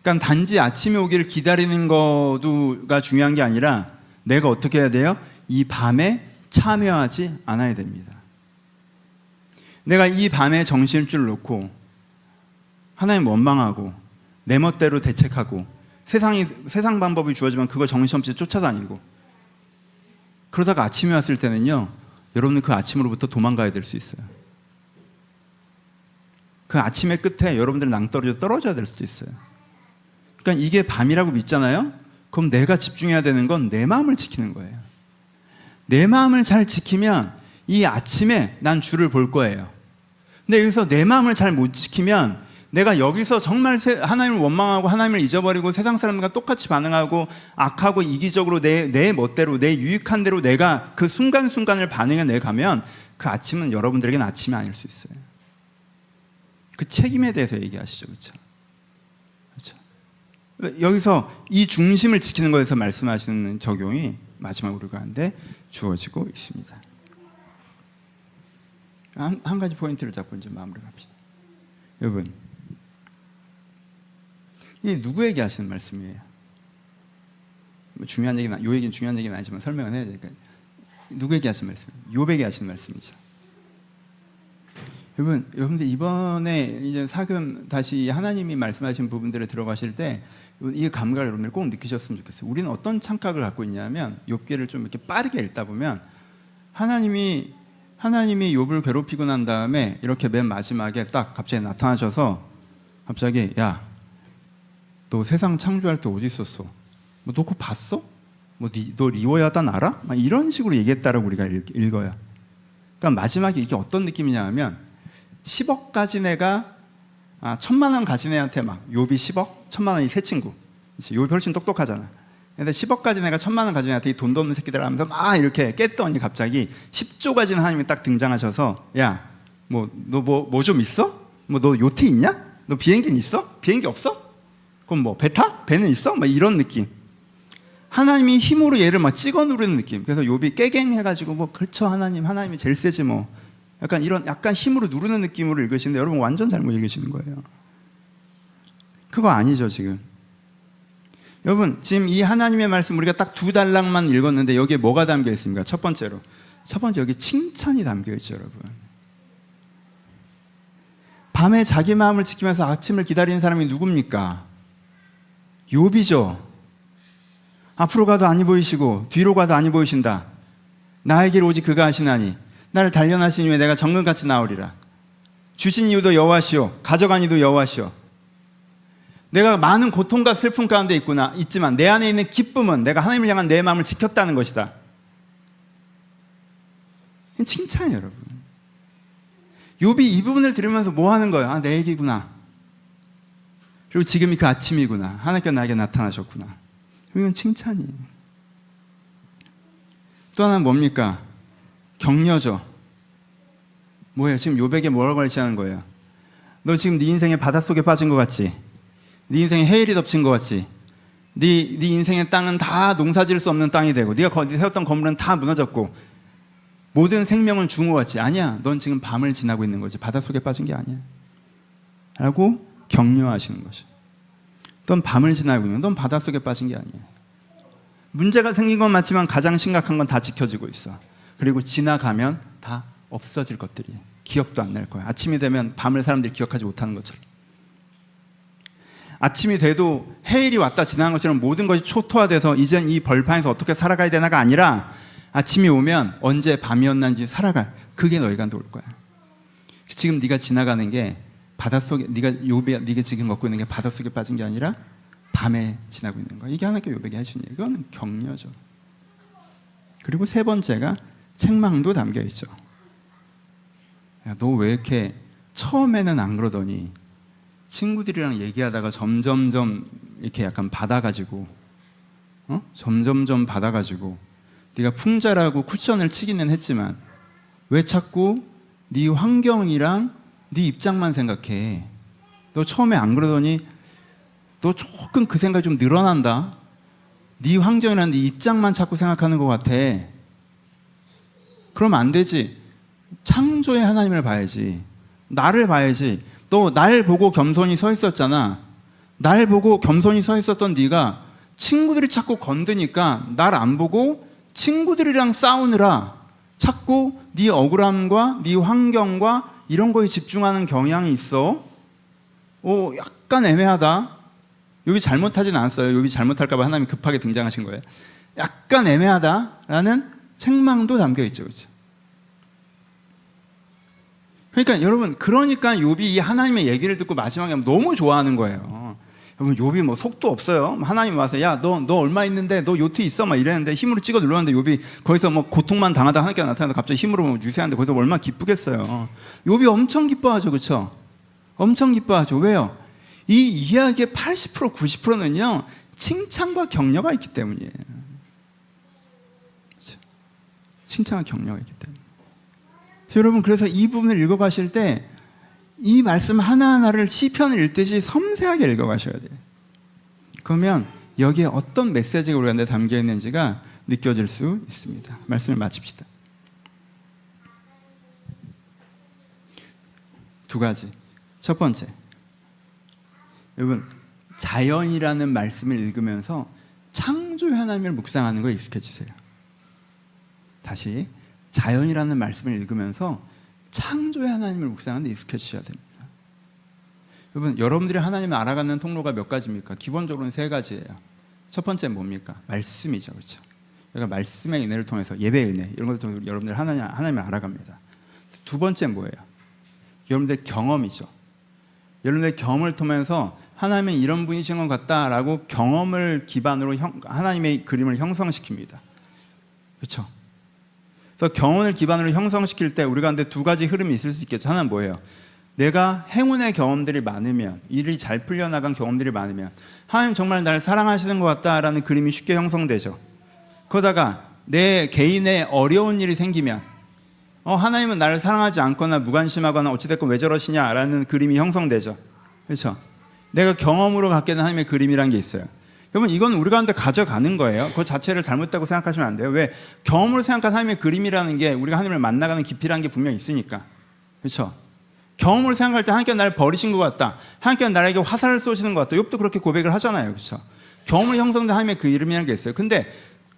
그러니까 단지 아침에 오기를 기다리는 거가 중요한 게 아니라 내가 어떻게 해야 돼요? 이 밤에 참여하지 않아야 됩니다. 내가 이 밤에 정신줄 놓고 하나님 원망하고 내 멋대로 대책하고 세상 방법이 주어지면 그거 정신없이 쫓아다니고 그러다가 아침이 왔을 때는요, 여러분은 그 아침으로부터 도망가야 될 수 있어요. 그 아침의 끝에 여러분들은 낭떠러지로 떨어져야 될 수도 있어요. 그러니까 이게 밤이라고 믿잖아요? 그럼 내가 집중해야 되는 건 내 마음을 지키는 거예요. 내 마음을 잘 지키면 이 아침에 난 주를 볼 거예요. 근데 여기서 내 마음을 잘 못 지키면 내가 여기서 정말 하나님을 원망하고 하나님을 잊어버리고 세상 사람들과 똑같이 반응하고 악하고 이기적으로 내 멋대로 내 유익한 대로 내가 그 순간순간을 반응해 내가면 그 아침은 여러분들에게는 아침이 아닐 수 있어요. 그 책임에 대해서 얘기하시죠. 그렇죠? 그렇죠? 여기서 이 중심을 지키는 것에서 말씀하시는 적용이 마지막으로 가는데 주어지고 있습니다. 한 가지 포인트를 잡고 이제 마무리 갑시다. 여러분, 이게 누구에게 하시는 말씀이에요? 중요한 얘기는, 요 얘기는 중요한 얘기는 아니지만 설명은 해야 되니까. 누구에게 하시는 말씀이에요? 욥에게 하시는 말씀이죠. 여러분들 이번에 이제 사금 다시 하나님이 말씀하신 부분들에 들어가실 때 이 감각을 여러분들 꼭 느끼셨으면 좋겠어요. 우리는 어떤 착각을 갖고 있냐면 욥기를 좀 이렇게 빠르게 읽다 보면 하나님이 욥을 괴롭히고 난 다음에 이렇게 맨 마지막에 딱 갑자기 나타나셔서 갑자기 야, 너 세상 창조할 때 어디 있었어? 너 그거 봤어? 너 리워야단 알아? 막 이런 식으로 얘기했다라고 우리가 읽어요. 그러니까 마지막에 이게 어떤 느낌이냐 하면 10억 가진 애가 1000만 원 가진 애한테 막 욥이 10억, 1000만 원이 세 친구. 욥이 훨씬 똑똑하잖아. 근데 10억 가진 애가 1000만 원 가진 애한테 이 돈도 없는 새끼들 하면서 막 이렇게 깼더니 갑자기 10조 가진 하나님이 딱 등장하셔서 야, 너 뭐 좀 있어? 너 요트 있냐? 너 비행기는 있어? 비행기 없어? 그럼 배 타? 배는 있어? 막 이런 느낌. 하나님이 힘으로 얘를 막 찍어 누르는 느낌. 그래서 욥이 깨갱 해가지고 그렇죠 하나님이 제일 세지 뭐. 약간 이런 약간 힘으로 누르는 느낌으로 읽으시는데 여러분 완전 잘못 읽으시는 거예요. 그거 아니죠 지금. 여러분 지금 이 하나님의 말씀 우리가 딱 2달락만 읽었는데 여기에 뭐가 담겨 있습니까? 첫 번째 여기 칭찬이 담겨 있죠 여러분. 밤에 자기 마음을 지키면서 아침을 기다리는 사람이 누굽니까? 욥이죠. 앞으로 가도 아니 보이시고 뒤로 가도 아니 보이신다. 나의 길 오직 그가 하시나니 나를 단련하신 이후에 내가 정금같이 나오리라. 주신 이유도 여호와시오 가져간 이도 여호와시오. 내가 많은 고통과 슬픔 가운데 있지만 내 안에 있는 기쁨은 내가 하나님을 향한 내 마음을 지켰다는 것이다. 칭찬이에요 여러분. 욥이 이 부분을 들으면서 뭐 하는 거예요? 내 얘기구나. 그리고 지금이 그 아침이구나. 하나님께서 나에게 나타나셨구나. 이건 칭찬이에요. 또 하나는 뭡니까? 격려죠. 뭐예요? 지금 욥에게 뭐라고 가르치는 거예요? 너 지금 네 인생의 바닷속에 빠진 것 같지? 네 인생에 해일이 덮친 것 같지? 네 인생의 땅은 다 농사 지을 수 없는 땅이 되고 네가 세웠던 건물은 다 무너졌고 모든 생명은 죽은 것 같지? 아니야. 넌 지금 밤을 지나고 있는 거지. 바닷속에 빠진 게 아니야. 라고 격려하시는 거죠. 넌 밤을 지나고 있는, 넌 바닷속에 빠진 게 아니야. 문제가 생긴 건 맞지만 가장 심각한 건 다 지켜지고 있어. 그리고 지나가면 다 없어질 것들이 기억도 안 날 거야. 아침이 되면 밤을 사람들이 기억하지 못하는 것처럼. 아침이 돼도 해일이 왔다 지나간 것처럼 모든 것이 초토화돼서 이젠 이 벌판에서 어떻게 살아가야 되나가 아니라 아침이 오면 언제 밤이었는지 살아갈, 그게 너희가 올 거야. 지금 네가 지나가는 게 바닷속에, 네가 지금 걷고 있는 게 바닷속에 빠진 게 아니라 밤에 지나고 있는 거야. 이게 하나님께 욥에게 해준 얘기. 이거는 격려죠. 그리고 세 번째가 책망도 담겨 있죠. 야, 너 왜 이렇게 처음에는 안 그러더니 친구들이랑 얘기하다가 점점점 이렇게 약간 받아가지고 점점점 받아가지고 네가 풍자라고 쿠션을 치기는 했지만 왜 자꾸 네 환경이랑 네 입장만 생각해? 너 처음에 안 그러더니 너 조금 그 생각이 좀 늘어난다. 네 환경이랑 네 입장만 자꾸 생각하는 것 같아. 그러면 안 되지. 창조의 하나님을 봐야지. 나를 봐야지. 너 날 보고 겸손히 서 있었잖아. 날 보고 겸손히 서 있었던 네가 친구들이 자꾸 건드니까 날 안 보고 친구들이랑 싸우느라 자꾸 네 억울함과 네 환경과 이런 거에 집중하는 경향이 있어. 약간 애매하다. 욥이 잘못하진 않았어요. 욥이 잘못할까 봐 하나님이 급하게 등장하신 거예요. 약간 애매하다라는 책망도 담겨 있죠. 그렇죠? 그러니까 여러분, 그러니까 욥이 이 하나님의 얘기를 듣고 마지막에 너무 좋아하는 거예요. 여러분, 욥이 뭐 속도 없어요. 하나님 와서 야, 너 얼마 있는데 너 요트 있어? 막 이랬는데 힘으로 찍어 눌렀는데 욥이 거기서 뭐 고통만 당하다 하나님께 나타나서 갑자기 힘으로 뭐 유세하는데 거기서 얼마나 기쁘겠어요. 욥이 엄청 기뻐하죠. 그렇죠? 엄청 기뻐하죠. 왜요? 이 이야기의 80% 90%는요 칭찬과 격려가 있기 때문이에요. 그렇죠? 칭찬과 격려가 있기 때문에. 여러분, 그래서 이 부분을 읽어가실 때 이 말씀 하나하나를 시편을 읽듯이 섬세하게 읽어가셔야 돼요. 그러면 여기에 어떤 메시지가 우리한테 담겨 있는지가 느껴질 수 있습니다. 말씀을 마칩시다. 두 가지. 첫 번째, 여러분, 자연이라는 말씀을 읽으면서 창조의 하나님을 묵상하는 거에 익숙해지세요. 다시, 자연이라는 말씀을 읽으면서 창조의 하나님을 묵상하는 데 익숙해지셔야 됩니다. 여러분, 여러분들이 하나님을 알아가는 통로가 몇 가지입니까? 기본적으로는 세 가지예요. 첫 번째는 뭡니까? 말씀이죠. 그렇죠? 그러니까 말씀의 은혜를 통해서, 예배의 은혜, 이런 것을 통해서 여러분들 하나님을 알아갑니다. 두 번째는 뭐예요? 여러분들의 경험이죠. 여러분들의 경험을 통해서 하나님은 이런 분이신 것 같다라고 경험을 기반으로 하나님의 그림을 형성시킵니다. 그렇죠? 그래서 경험을 기반으로 형성시킬 때 우리 가운데 두 가지 흐름이 있을 수 있겠죠. 하나는 뭐예요? 내가 행운의 경험들이 많으면, 일이 잘 풀려나간 경험들이 많으면 하나님 정말 나를 사랑하시는 것 같다라는 그림이 쉽게 형성되죠. 그러다가 내 개인의 어려운 일이 생기면 하나님은 나를 사랑하지 않거나 무관심하거나 어찌됐건 왜 저러시냐라는 그림이 형성되죠. 그렇죠? 내가 경험으로 갖게 된 하나님의 그림이라는 게 있어요. 여러분, 이건 우리 가운데 가져가는 거예요. 그 자체를 잘못다고 생각하시면 안 돼요. 왜? 경험으로 생각한 하나님의 그림이라는 게 우리가 하나님을 만나가는 깊이라는 게 분명히 있으니까. 그렇죠? 경험으로 생각할 때 하나님께서 나를 버리신 것 같다. 하나님께서 나에게 화살을 쏘시는 것 같다. 욥도 그렇게 고백을 하잖아요. 그렇죠? 경험으로 형성된 하나님의 그 이름이라는 게 있어요. 근데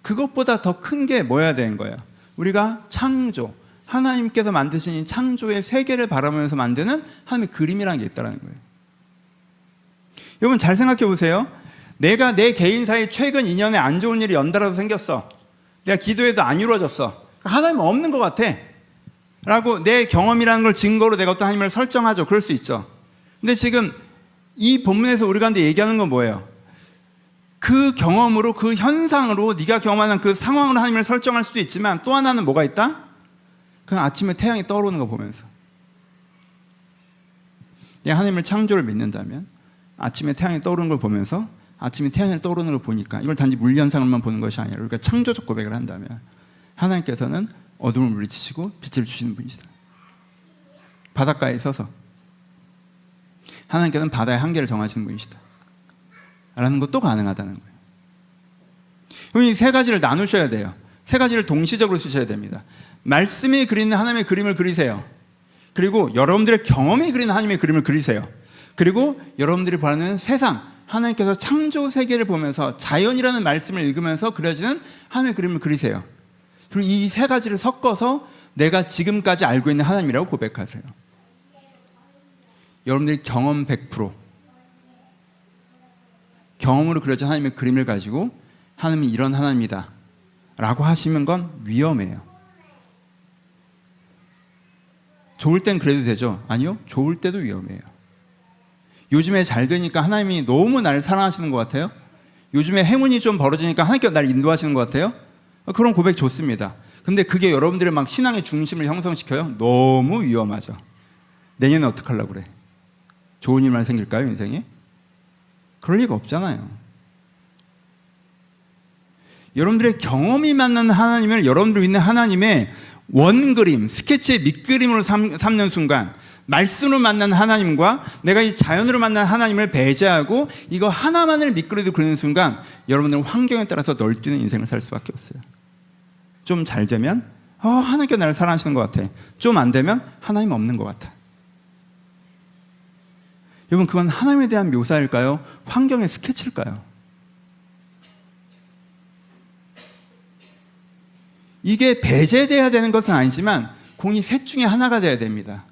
그것보다 더 큰 게 뭐여야 되는 거예요? 우리가 창조, 하나님께서 만드신 이 창조의 세계를 바라보면서 만드는 하나님의 그림이라는 게 있다는 거예요. 여러분, 잘 생각해 보세요. 내가 내 개인사에 최근 2년에 안 좋은 일이 연달아서 생겼어. 내가 기도해도 안 이루어졌어. 하나님은 없는 것 같아 라고 내 경험이라는 걸 증거로 내가 어떤 하나님을 설정하죠. 그럴 수 있죠. 근데 지금 이 본문에서 우리 가운데 얘기하는 건 뭐예요? 그 경험으로, 그 현상으로, 네가 경험하는 그 상황으로 하나님을 설정할 수도 있지만 또 하나는 뭐가 있다? 그냥 아침에 태양이 떠오르는 거 보면서, 내가 하나님을 창조를 믿는다면 아침에 태양이 떠오르는 걸 보면서, 아침에 태양이 떠오르는 걸 보니까, 이걸 단지 물리현상만 보는 것이 아니라 우리가 창조적 고백을 한다면 하나님께서는 어둠을 물리치시고 빛을 주시는 분이시다. 바닷가에 서서 하나님께서는 바다의 한계를 정하시는 분이시다 라는 것도 가능하다는 거예요. 이 세 가지를 나누셔야 돼요. 세 가지를 동시적으로 쓰셔야 됩니다. 말씀이 그리는 하나님의 그림을 그리세요. 그리고 여러분들의 경험이 그리는 하나님의 그림을 그리세요. 그리고 여러분들이 보는 세상, 하나님께서 창조 세계를 보면서 자연이라는 말씀을 읽으면서 그려지는 하나님의 그림을 그리세요. 그리고 이 세 가지를 섞어서 내가 지금까지 알고 있는 하나님이라고 고백하세요. 여러분들이 경험 100%, 경험으로 그려진 하나님의 그림을 가지고 하나님이 이런 하나님이다 라고 하시는 건 위험해요. 좋을 땐 그래도 되죠? 아니요, 좋을 때도 위험해요. 요즘에 잘 되니까 하나님이 너무 나를 사랑하시는 것 같아요? 요즘에 행운이 좀 벌어지니까 하나님께서 나를 인도하시는 것 같아요? 그런 고백 좋습니다. 근데 그게 여러분들의 막 신앙의 중심을 형성시켜요? 너무 위험하죠. 내년에 어떡하려고 그래? 좋은 일만 생길까요, 인생에? 그럴 리가 없잖아요. 여러분들의 경험이 맞는 하나님을, 여러분들이 믿는 하나님의 원그림, 스케치의 밑그림으로 삼는 순간 말씀으로 만난 하나님과 내가 이 자연으로 만난 하나님을 배제하고 이거 하나만을 밑그림으로 그리는 순간 여러분들은 환경에 따라서 널뛰는 인생을 살 수밖에 없어요. 좀 잘 되면 하나님께 나를 사랑하시는 것 같아. 좀 안 되면 하나님 없는 것 같아. 여러분, 그건 하나님에 대한 묘사일까요? 환경의 스케치일까요? 이게 배제돼야 되는 것은 아니지만 공이 셋 중에 하나가 돼야 됩니다.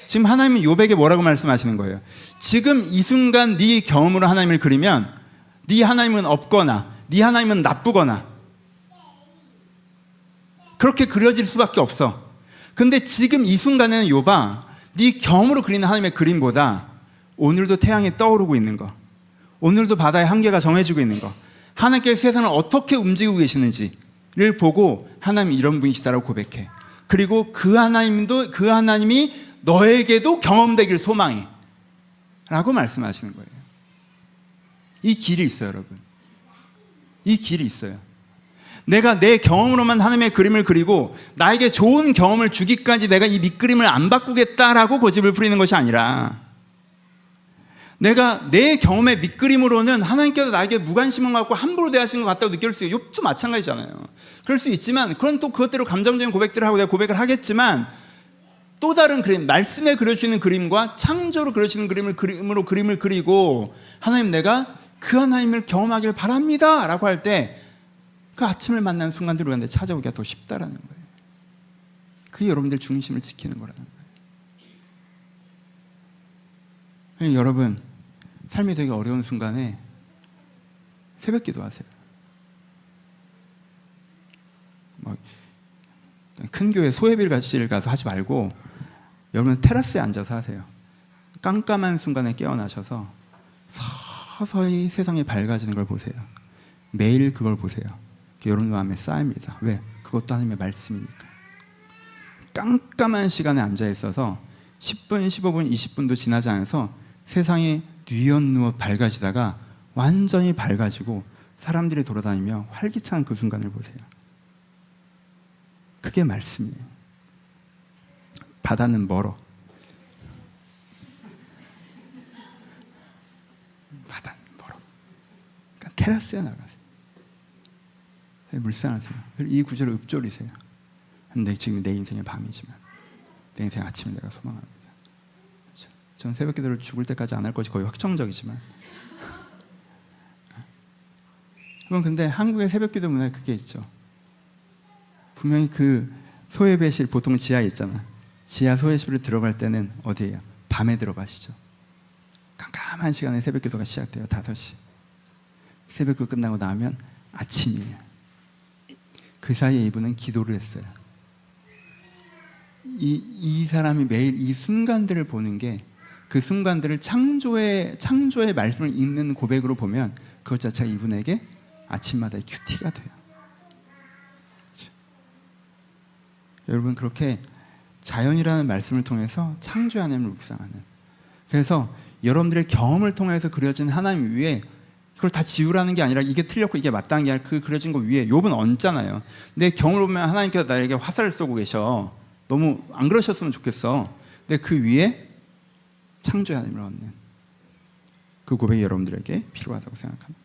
지금 하나님은 욥에게 뭐라고 말씀하시는 거예요? 지금 이 순간 네 경험으로 하나님을 그리면 네 하나님은 없거나 네 하나님은 나쁘거나 그렇게 그려질 수밖에 없어. 근데 지금 이 순간에는 욥아, 네 경험으로 그리는 하나님의 그림보다 오늘도 태양이 떠오르고 있는 거, 오늘도 바다의 한계가 정해지고 있는 거, 하나님께서 세상을 어떻게 움직이고 계시는지를 보고 하나님 이런 분이시다라고 고백해. 그리고 그 하나님이 너에게도 경험되길 소망해 라고 말씀하시는 거예요. 이 길이 있어요, 여러분. 이 길이 있어요. 내가 내 경험으로만 하나님의 그림을 그리고 나에게 좋은 경험을 주기까지 내가 이 밑그림을 안 바꾸겠다라고 고집을 부리는 것이 아니라, 내가 내 경험의 밑그림으로는 하나님께서 나에게 무관심을 갖고 함부로 대하시는 것 같다고 느낄 수 있어요. 욥도 마찬가지잖아요. 그럴 수 있지만 그건 또 그것대로 감정적인 고백들을 하고 내가 고백을 하겠지만, 또 다른 그림, 말씀에 그려주시는 그림과 창조로 그려주시는 그림으로 그림을 그리고 하나님, 내가 그 하나님을 경험하길 바랍니다 라고 할 때 그 아침을 만나는 순간들이 우리한테 찾아오기가 더 쉽다라는 거예요. 그게 여러분들 중심을 지키는 거라는 거예요. 여러분, 삶이 되게 어려운 순간에 새벽 기도하세요. 큰 교회 소예비를 가서 하지 말고 여러분 테라스에 앉아서 하세요. 깜깜한 순간에 깨어나셔서 서서히 세상이 밝아지는 걸 보세요. 매일 그걸 보세요. 여러분 마음에 쌓입니다. 왜? 그것도 하나님의 말씀이니까. 깜깜한 시간에 앉아 있어서 10분, 15분, 20분도 지나지 않아서 세상이 뉘엿누워 밝아지다가 완전히 밝아지고 사람들이 돌아다니며 활기찬 그 순간을 보세요. 그게 말씀이에요. 바다는 멀어. 바다는 멀어. 그러니까 테라스에 나가세요. 물상하세요. 이 구절을 읊조리세요. 근데 지금 내 인생의 밤이지만 내 인생의 아침을 내가 소망합니다. 그렇죠? 저는 새벽 기도를 죽을 때까지 안 할 것이 거의 확정적이지만, 근데 한국의 새벽 기도 문화에 그게 있죠. 분명히 그 소예배실 보통 지하에 있잖아. 지하 소예배실로 들어갈 때는 어디예요? 밤에 들어가시죠. 깜깜한 시간에 새벽 기도가 시작돼요. 5시. 새벽 기도 끝나고 나면 아침이에요. 그 사이에 이분은 기도를 했어요. 이 사람이 매일 이 순간들을 보는 게, 그 순간들을 창조의 말씀을 읽는 고백으로 보면 그것 자체가 이분에게 아침마다의 큐티가 돼요. 그렇죠? 여러분, 그렇게 자연이라는 말씀을 통해서 창조의 하나님을 묵상하는, 그래서 여러분들의 경험을 통해서 그려진 하나님 위에 그걸 다 지우라는 게 아니라 이게 틀렸고 이게 맞다는 게 아니라 그 그려진 거 위에 욥은 얹잖아요. 내 경험을 보면 하나님께서 나에게 화살을 쏘고 계셔. 너무 안 그러셨으면 좋겠어. 근데 그 위에 창조의 하나님을 얹는 그 고백이 여러분들에게 필요하다고 생각합니다.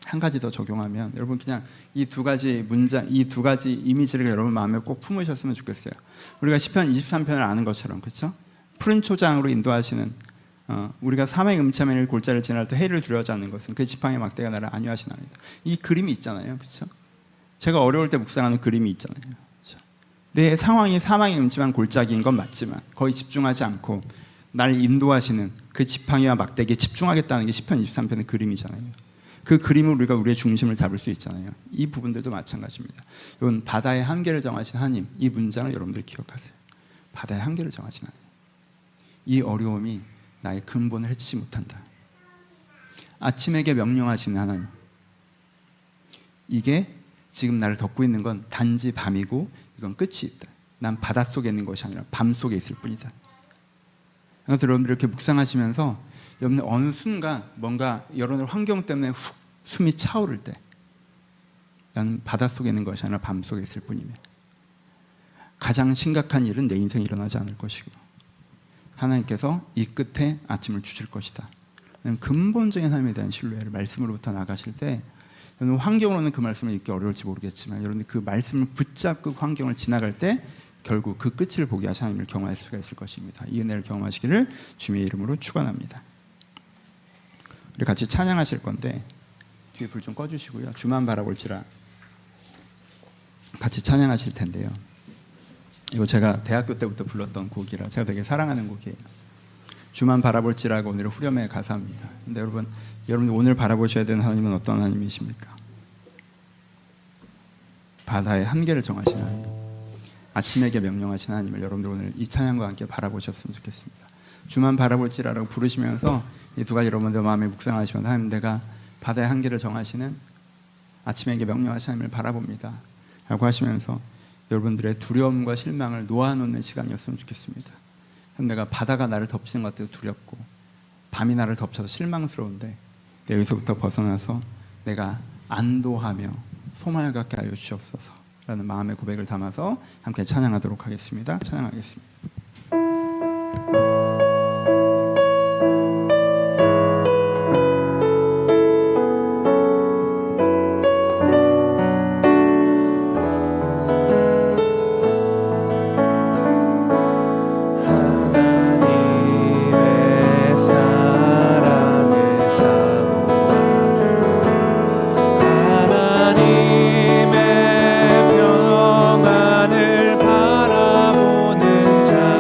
한 가지 더 적용하면, 여러분 그냥 이 두 가지 문장, 이 두 가지 이미지를 여러분 마음에 꼭 품으셨으면 좋겠어요. 우리가 시편 23편을 아는 것처럼, 그렇죠? 푸른 초장으로 인도하시는, 우리가 삼의 음침의 골짜기를 지날 때 해를 두려워하지 않는 것은 그 지팡이 막대가 나를 안위하시나이다. 이 그림이 있잖아요, 그렇죠? 제가 어려울 때 묵상하는 그림이 있잖아요, 그렇죠? 내 상황이 사망의 음침한 골짜기인 건 맞지만 거의 집중하지 않고 나를 인도하시는 그 지팡이와 막대기에 집중하겠다는 게 시편 23편의 그림이잖아요. 그 그림을 우리가 우리의 중심을 잡을 수 있잖아요. 이 부분들도 마찬가지입니다. 이건 바다의 한계를 정하신 하나님, 이 문장을 여러분들 기억하세요. 바다의 한계를 정하신 하나님. 이 어려움이 나의 근본을 해치지 못한다. 아침에게 명령하시는 하나님, 이게 지금 나를 덮고 있는 건 단지 밤이고 이건 끝이 있다. 난 바닷속에 있는 것이 아니라 밤 속에 있을 뿐이다. 그래서 여러분들 이렇게 묵상하시면서 여러분들 어느 순간 뭔가 여러분들 환경 때문에 훅 숨이 차오를 때, 나는 바닷속에 있는 것이 아니라 밤 속에 있을 뿐이며, 가장 심각한 일은 내 인생에 일어나지 않을 것이고 하나님께서 이 끝에 아침을 주실 것이다. 근본적인 하나님에 대한 신뢰를 말씀으로부터 나가실 때 여러분 환경으로는 그 말씀을 읽기 어려울지 모르겠지만 여러분들 그 말씀을 붙잡고 환경을 지나갈 때 결국 그 끝을 보게 하신 하나님을 경험할 수가 있을 것입니다. 이 은혜를 경험하시기를 주님의 이름으로 축원합니다. 우리 같이 찬양하실 건데 뒤에 불 좀 꺼주시고요. 주만 바라볼지라 같이 찬양하실 텐데요. 이거 제가 대학교 때부터 불렀던 곡이라 제가 되게 사랑하는 곡이에요. 주만 바라볼지라고 오늘의 후렴의 가사입니다. 근데 여러분 오늘 바라보셔야 되는 하나님은 어떤 하나님이십니까? 바다의 한계를 정하신 하나님, 아침에게 명령하신 하나님을 여러분들 오늘 이 찬양과 함께 바라보셨으면 좋겠습니다. 주만 바라볼지라고 부르시면서 이 두 가지 여러분들 마음에 묵상하시면 하나님 내가 바다의 한계를 정하시는 아침에게 명령하신 하나님을 바라봅니다 라고 하시면서 여러분들의 두려움과 실망을 놓아놓는 시간이었으면 좋겠습니다. 내가 바다가 나를 덮치는 것 같아도 두렵고 밤이 나를 덮쳐서 실망스러운데 여기서부터 벗어나서 내가 안도하며 소망을 갖게 하여 주시옵소서 라는 마음의 고백을 담아서 함께 찬양하도록 하겠습니다. 찬양하겠습니다. 하나님의 평안을 바라보는 자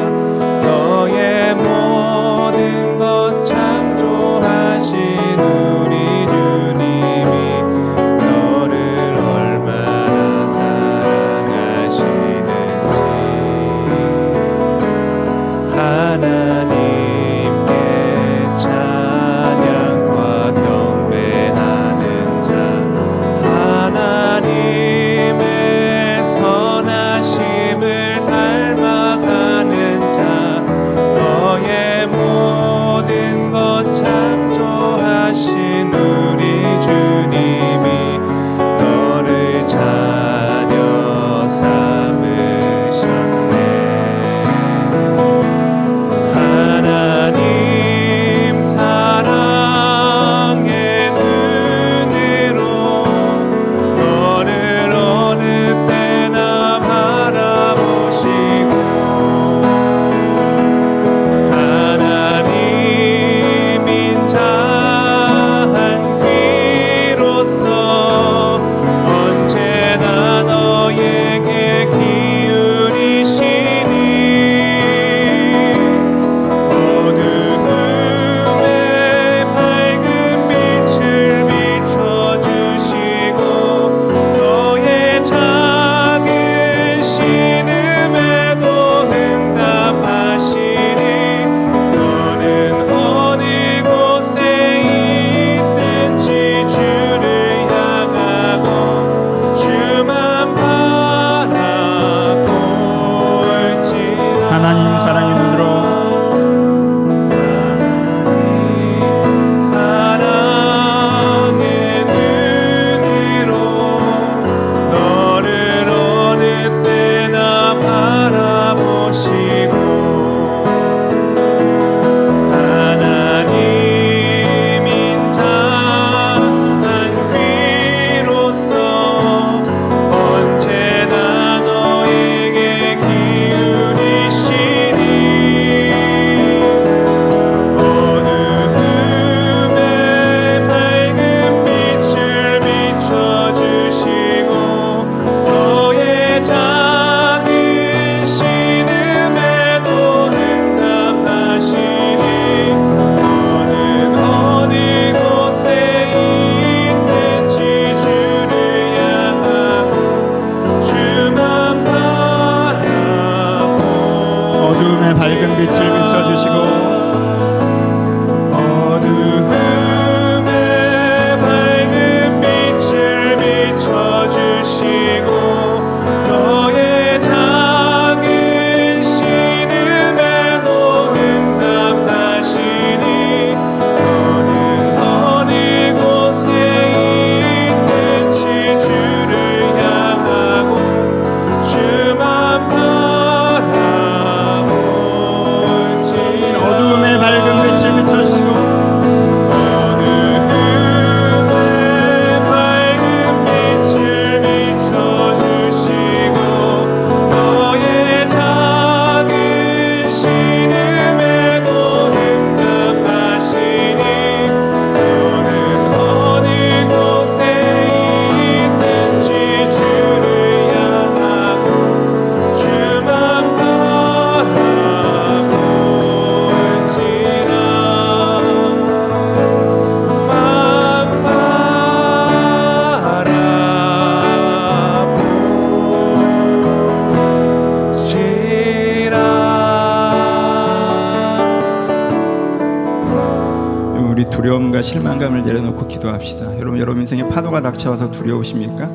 두려움과 실망감을 내려놓고 기도합시다. 여러분 인생에 파도가 닥쳐와서 두려우십니까?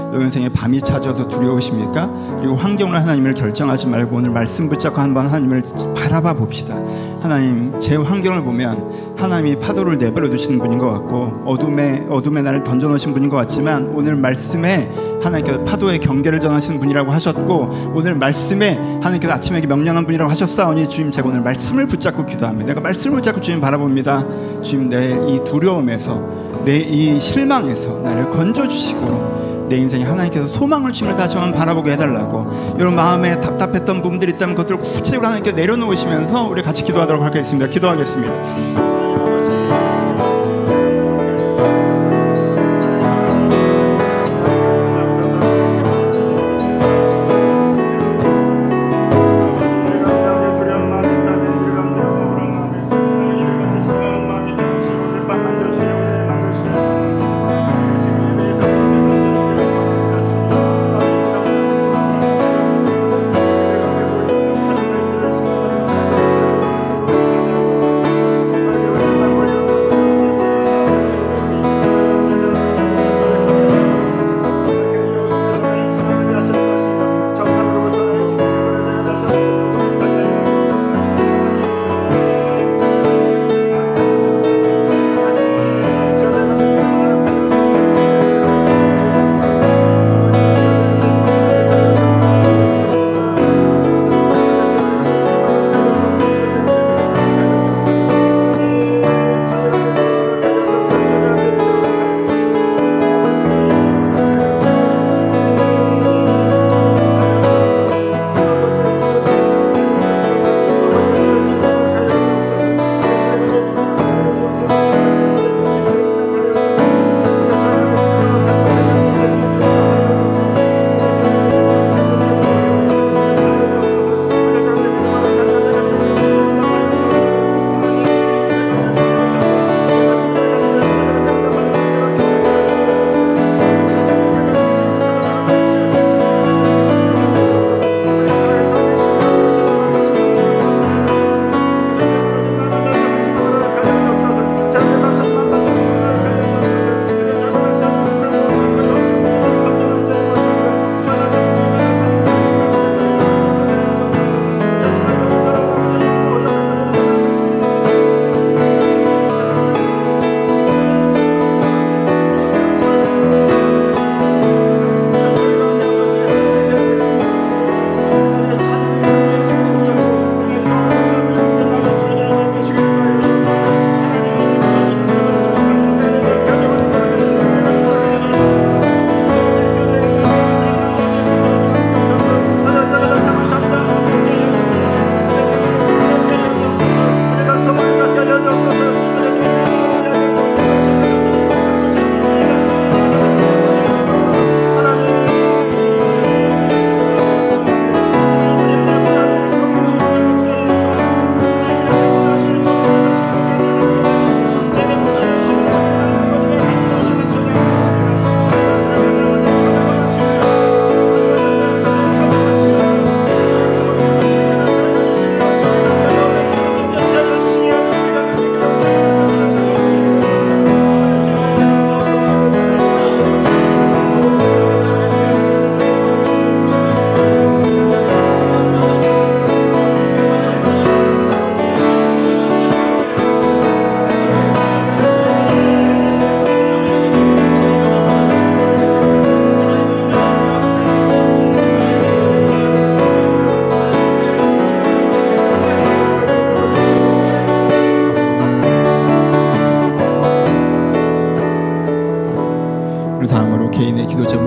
여러분 인생에 밤이 찾아와서 두려우십니까? 그리고 환경으로 하나님을 결정하지 말고 오늘 말씀 붙잡고 한번 하나님을 바라봐 봅시다. 하나님, 제 환경을 보면 하나님이 파도를 내버려 두시는 분인 것 같고 어둠에 나를 던져놓으신 분인 것 같지만 오늘 말씀에 하나님께서 파도의 경계를 전하시는 분이라고 하셨고 오늘 말씀에 하나님께서 아침에 명령한 분이라고 하셨사오니 주님, 제가 오늘 말씀을 붙잡고 기도합니다. 내가 말씀을 붙잡고 주님 바라봅니다. 주님, 내 이 두려움에서 내 이 실망에서 나를 건져주시고 내 인생에 하나님께서 소망을 주심을 다시 한번 바라보게 해달라고, 이런 마음에 답답했던 부분들이 있다면 그것들을 구체적으로 하나님께 내려놓으시면서 우리 같이 기도하도록 하겠습니다. 기도하겠습니다.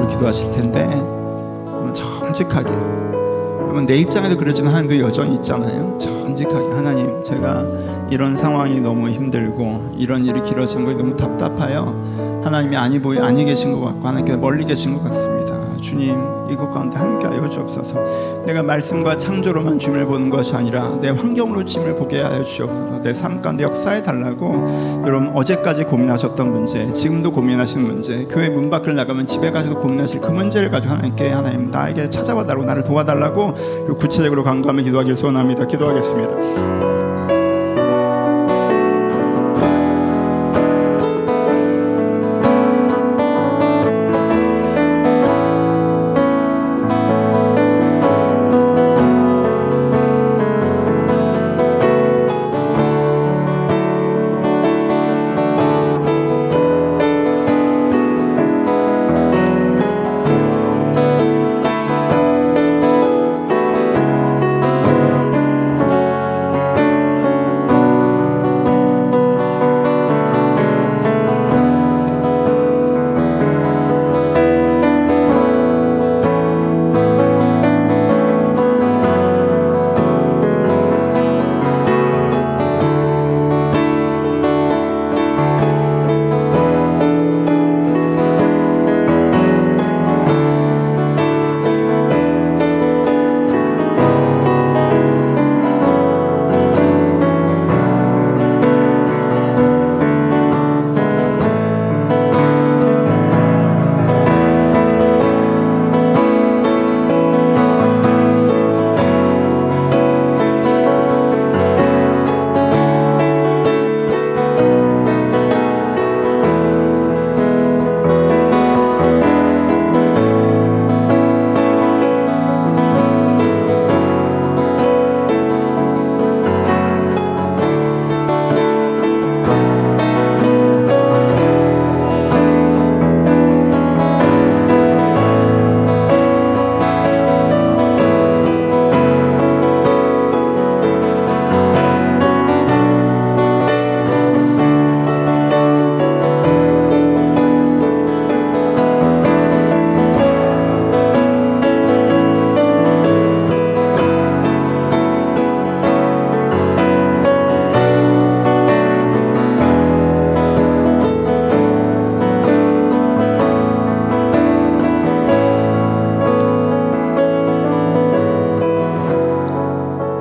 기도하실 텐데 정직하게, 내 입장에도 그러지만 하나님도 여전히 있잖아요. 정직하게, 하나님, 제가 이런 상황이 너무 힘들고 이런 일이 길어지는 것이 너무 답답해요. 하나님이 아니 계신 것 같고 하나님께서 멀리 계신 것 같습니다. 주님, 이것 가운데 함께 하여 주옵소서. 내가 말씀과 창조로만 주님을 보는 것이 아니라 내 환경으로 주님을 보게 하여 주옵소서. 내 삶 가운데 역사해 달라고. 여러분, 어제까지 고민하셨던 문제, 지금도 고민하시는 문제, 교회 문 밖을 나가면 집에 가서도 고민하실 그 문제를 가지고 하나님께, 하나님 나에게 찾아와 달라고, 나를 도와달라고 구체적으로 간구하며 기도하기를 소원합니다. 기도하겠습니다.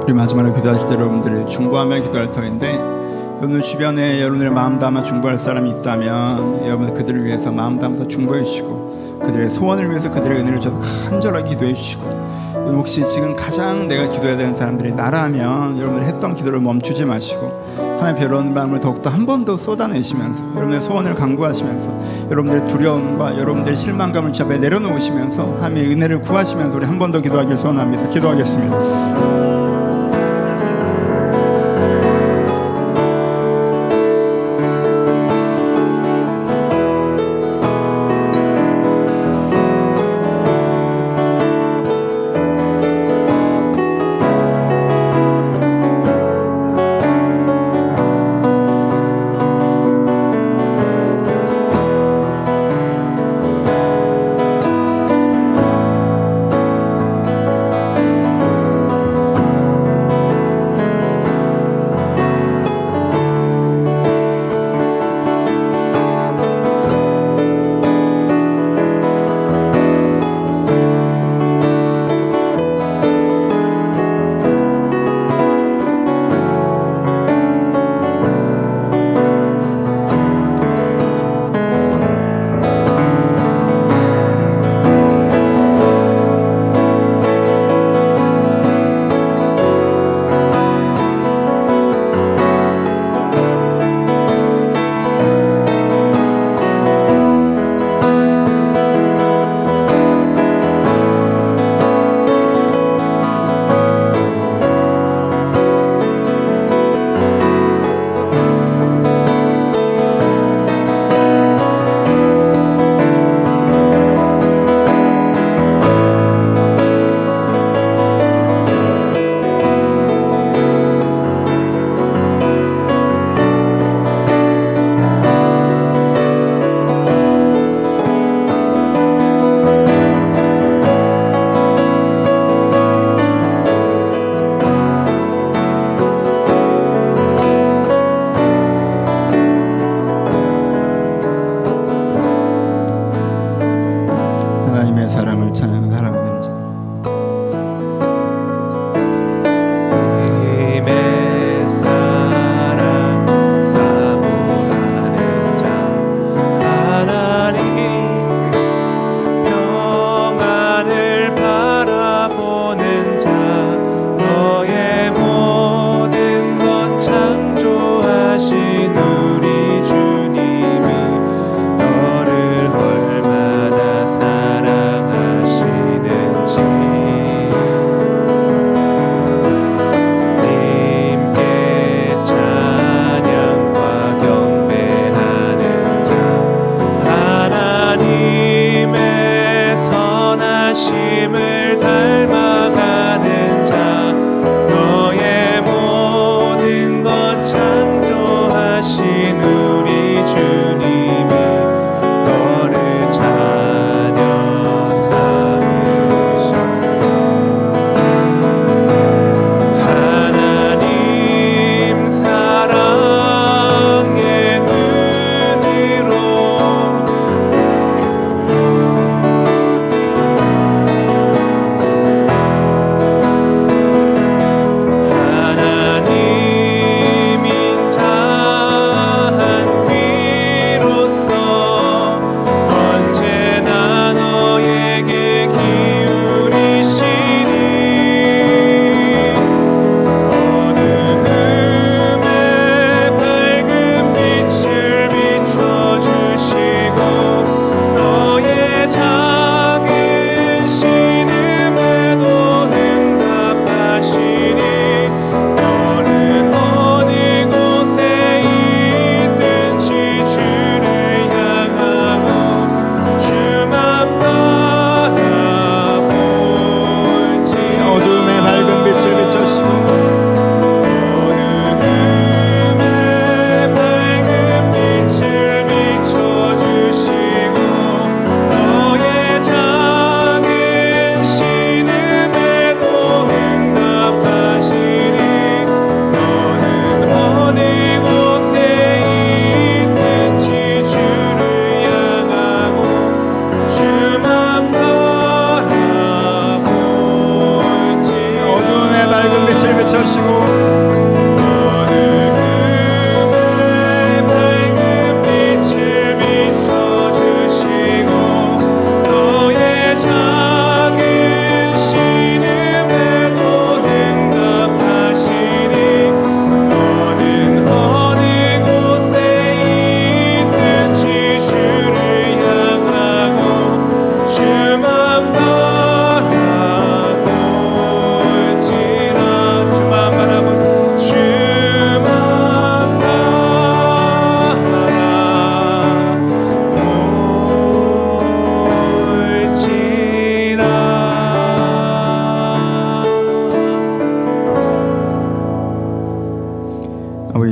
우리 마지막으로 기도하실 때 여러분들을 중보하며 기도할 터인데, 여러분 주변에 여러분들 마음 담아 중보할 사람이 있다면 여러분 그들을 위해서 마음 담아서 중보해 주시고, 그들의 소원을 위해서 그들의 은혜를 줘서 간절하게 기도해 주시고, 혹시 지금 가장 내가 기도해야 되는 사람들이 나라면 여러분들 했던 기도를 멈추지 마시고 하나님 여러분 마음을 더욱더 한 번 더 쏟아내시면서 여러분의 소원을 간구하시면서 여러분들의 두려움과 여러분들의 실망감을 주 앞에 내려놓으시면서 하나님의 은혜를 구하시면서 우리 한 번 더 기도하길 소원합니다. 기도하겠습니다.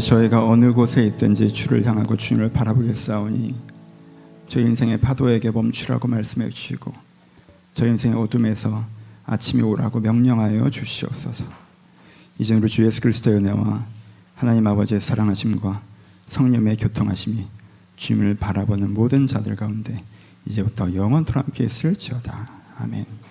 저희가 어느 곳에 있든지 주를 향하고 주님을 바라보겠사오니 저희 인생의 파도에게 멈추라고 말씀해 주시고 저희 인생의 어둠에서 아침이 오라고 명령하여 주시옵소서. 이제 우리 주 예수 그리스도의 은혜와 하나님 아버지의 사랑하심과 성령의 교통하심이 주님을 바라보는 모든 자들 가운데 이제부터 영원토록 함께 있을지어다. 아멘.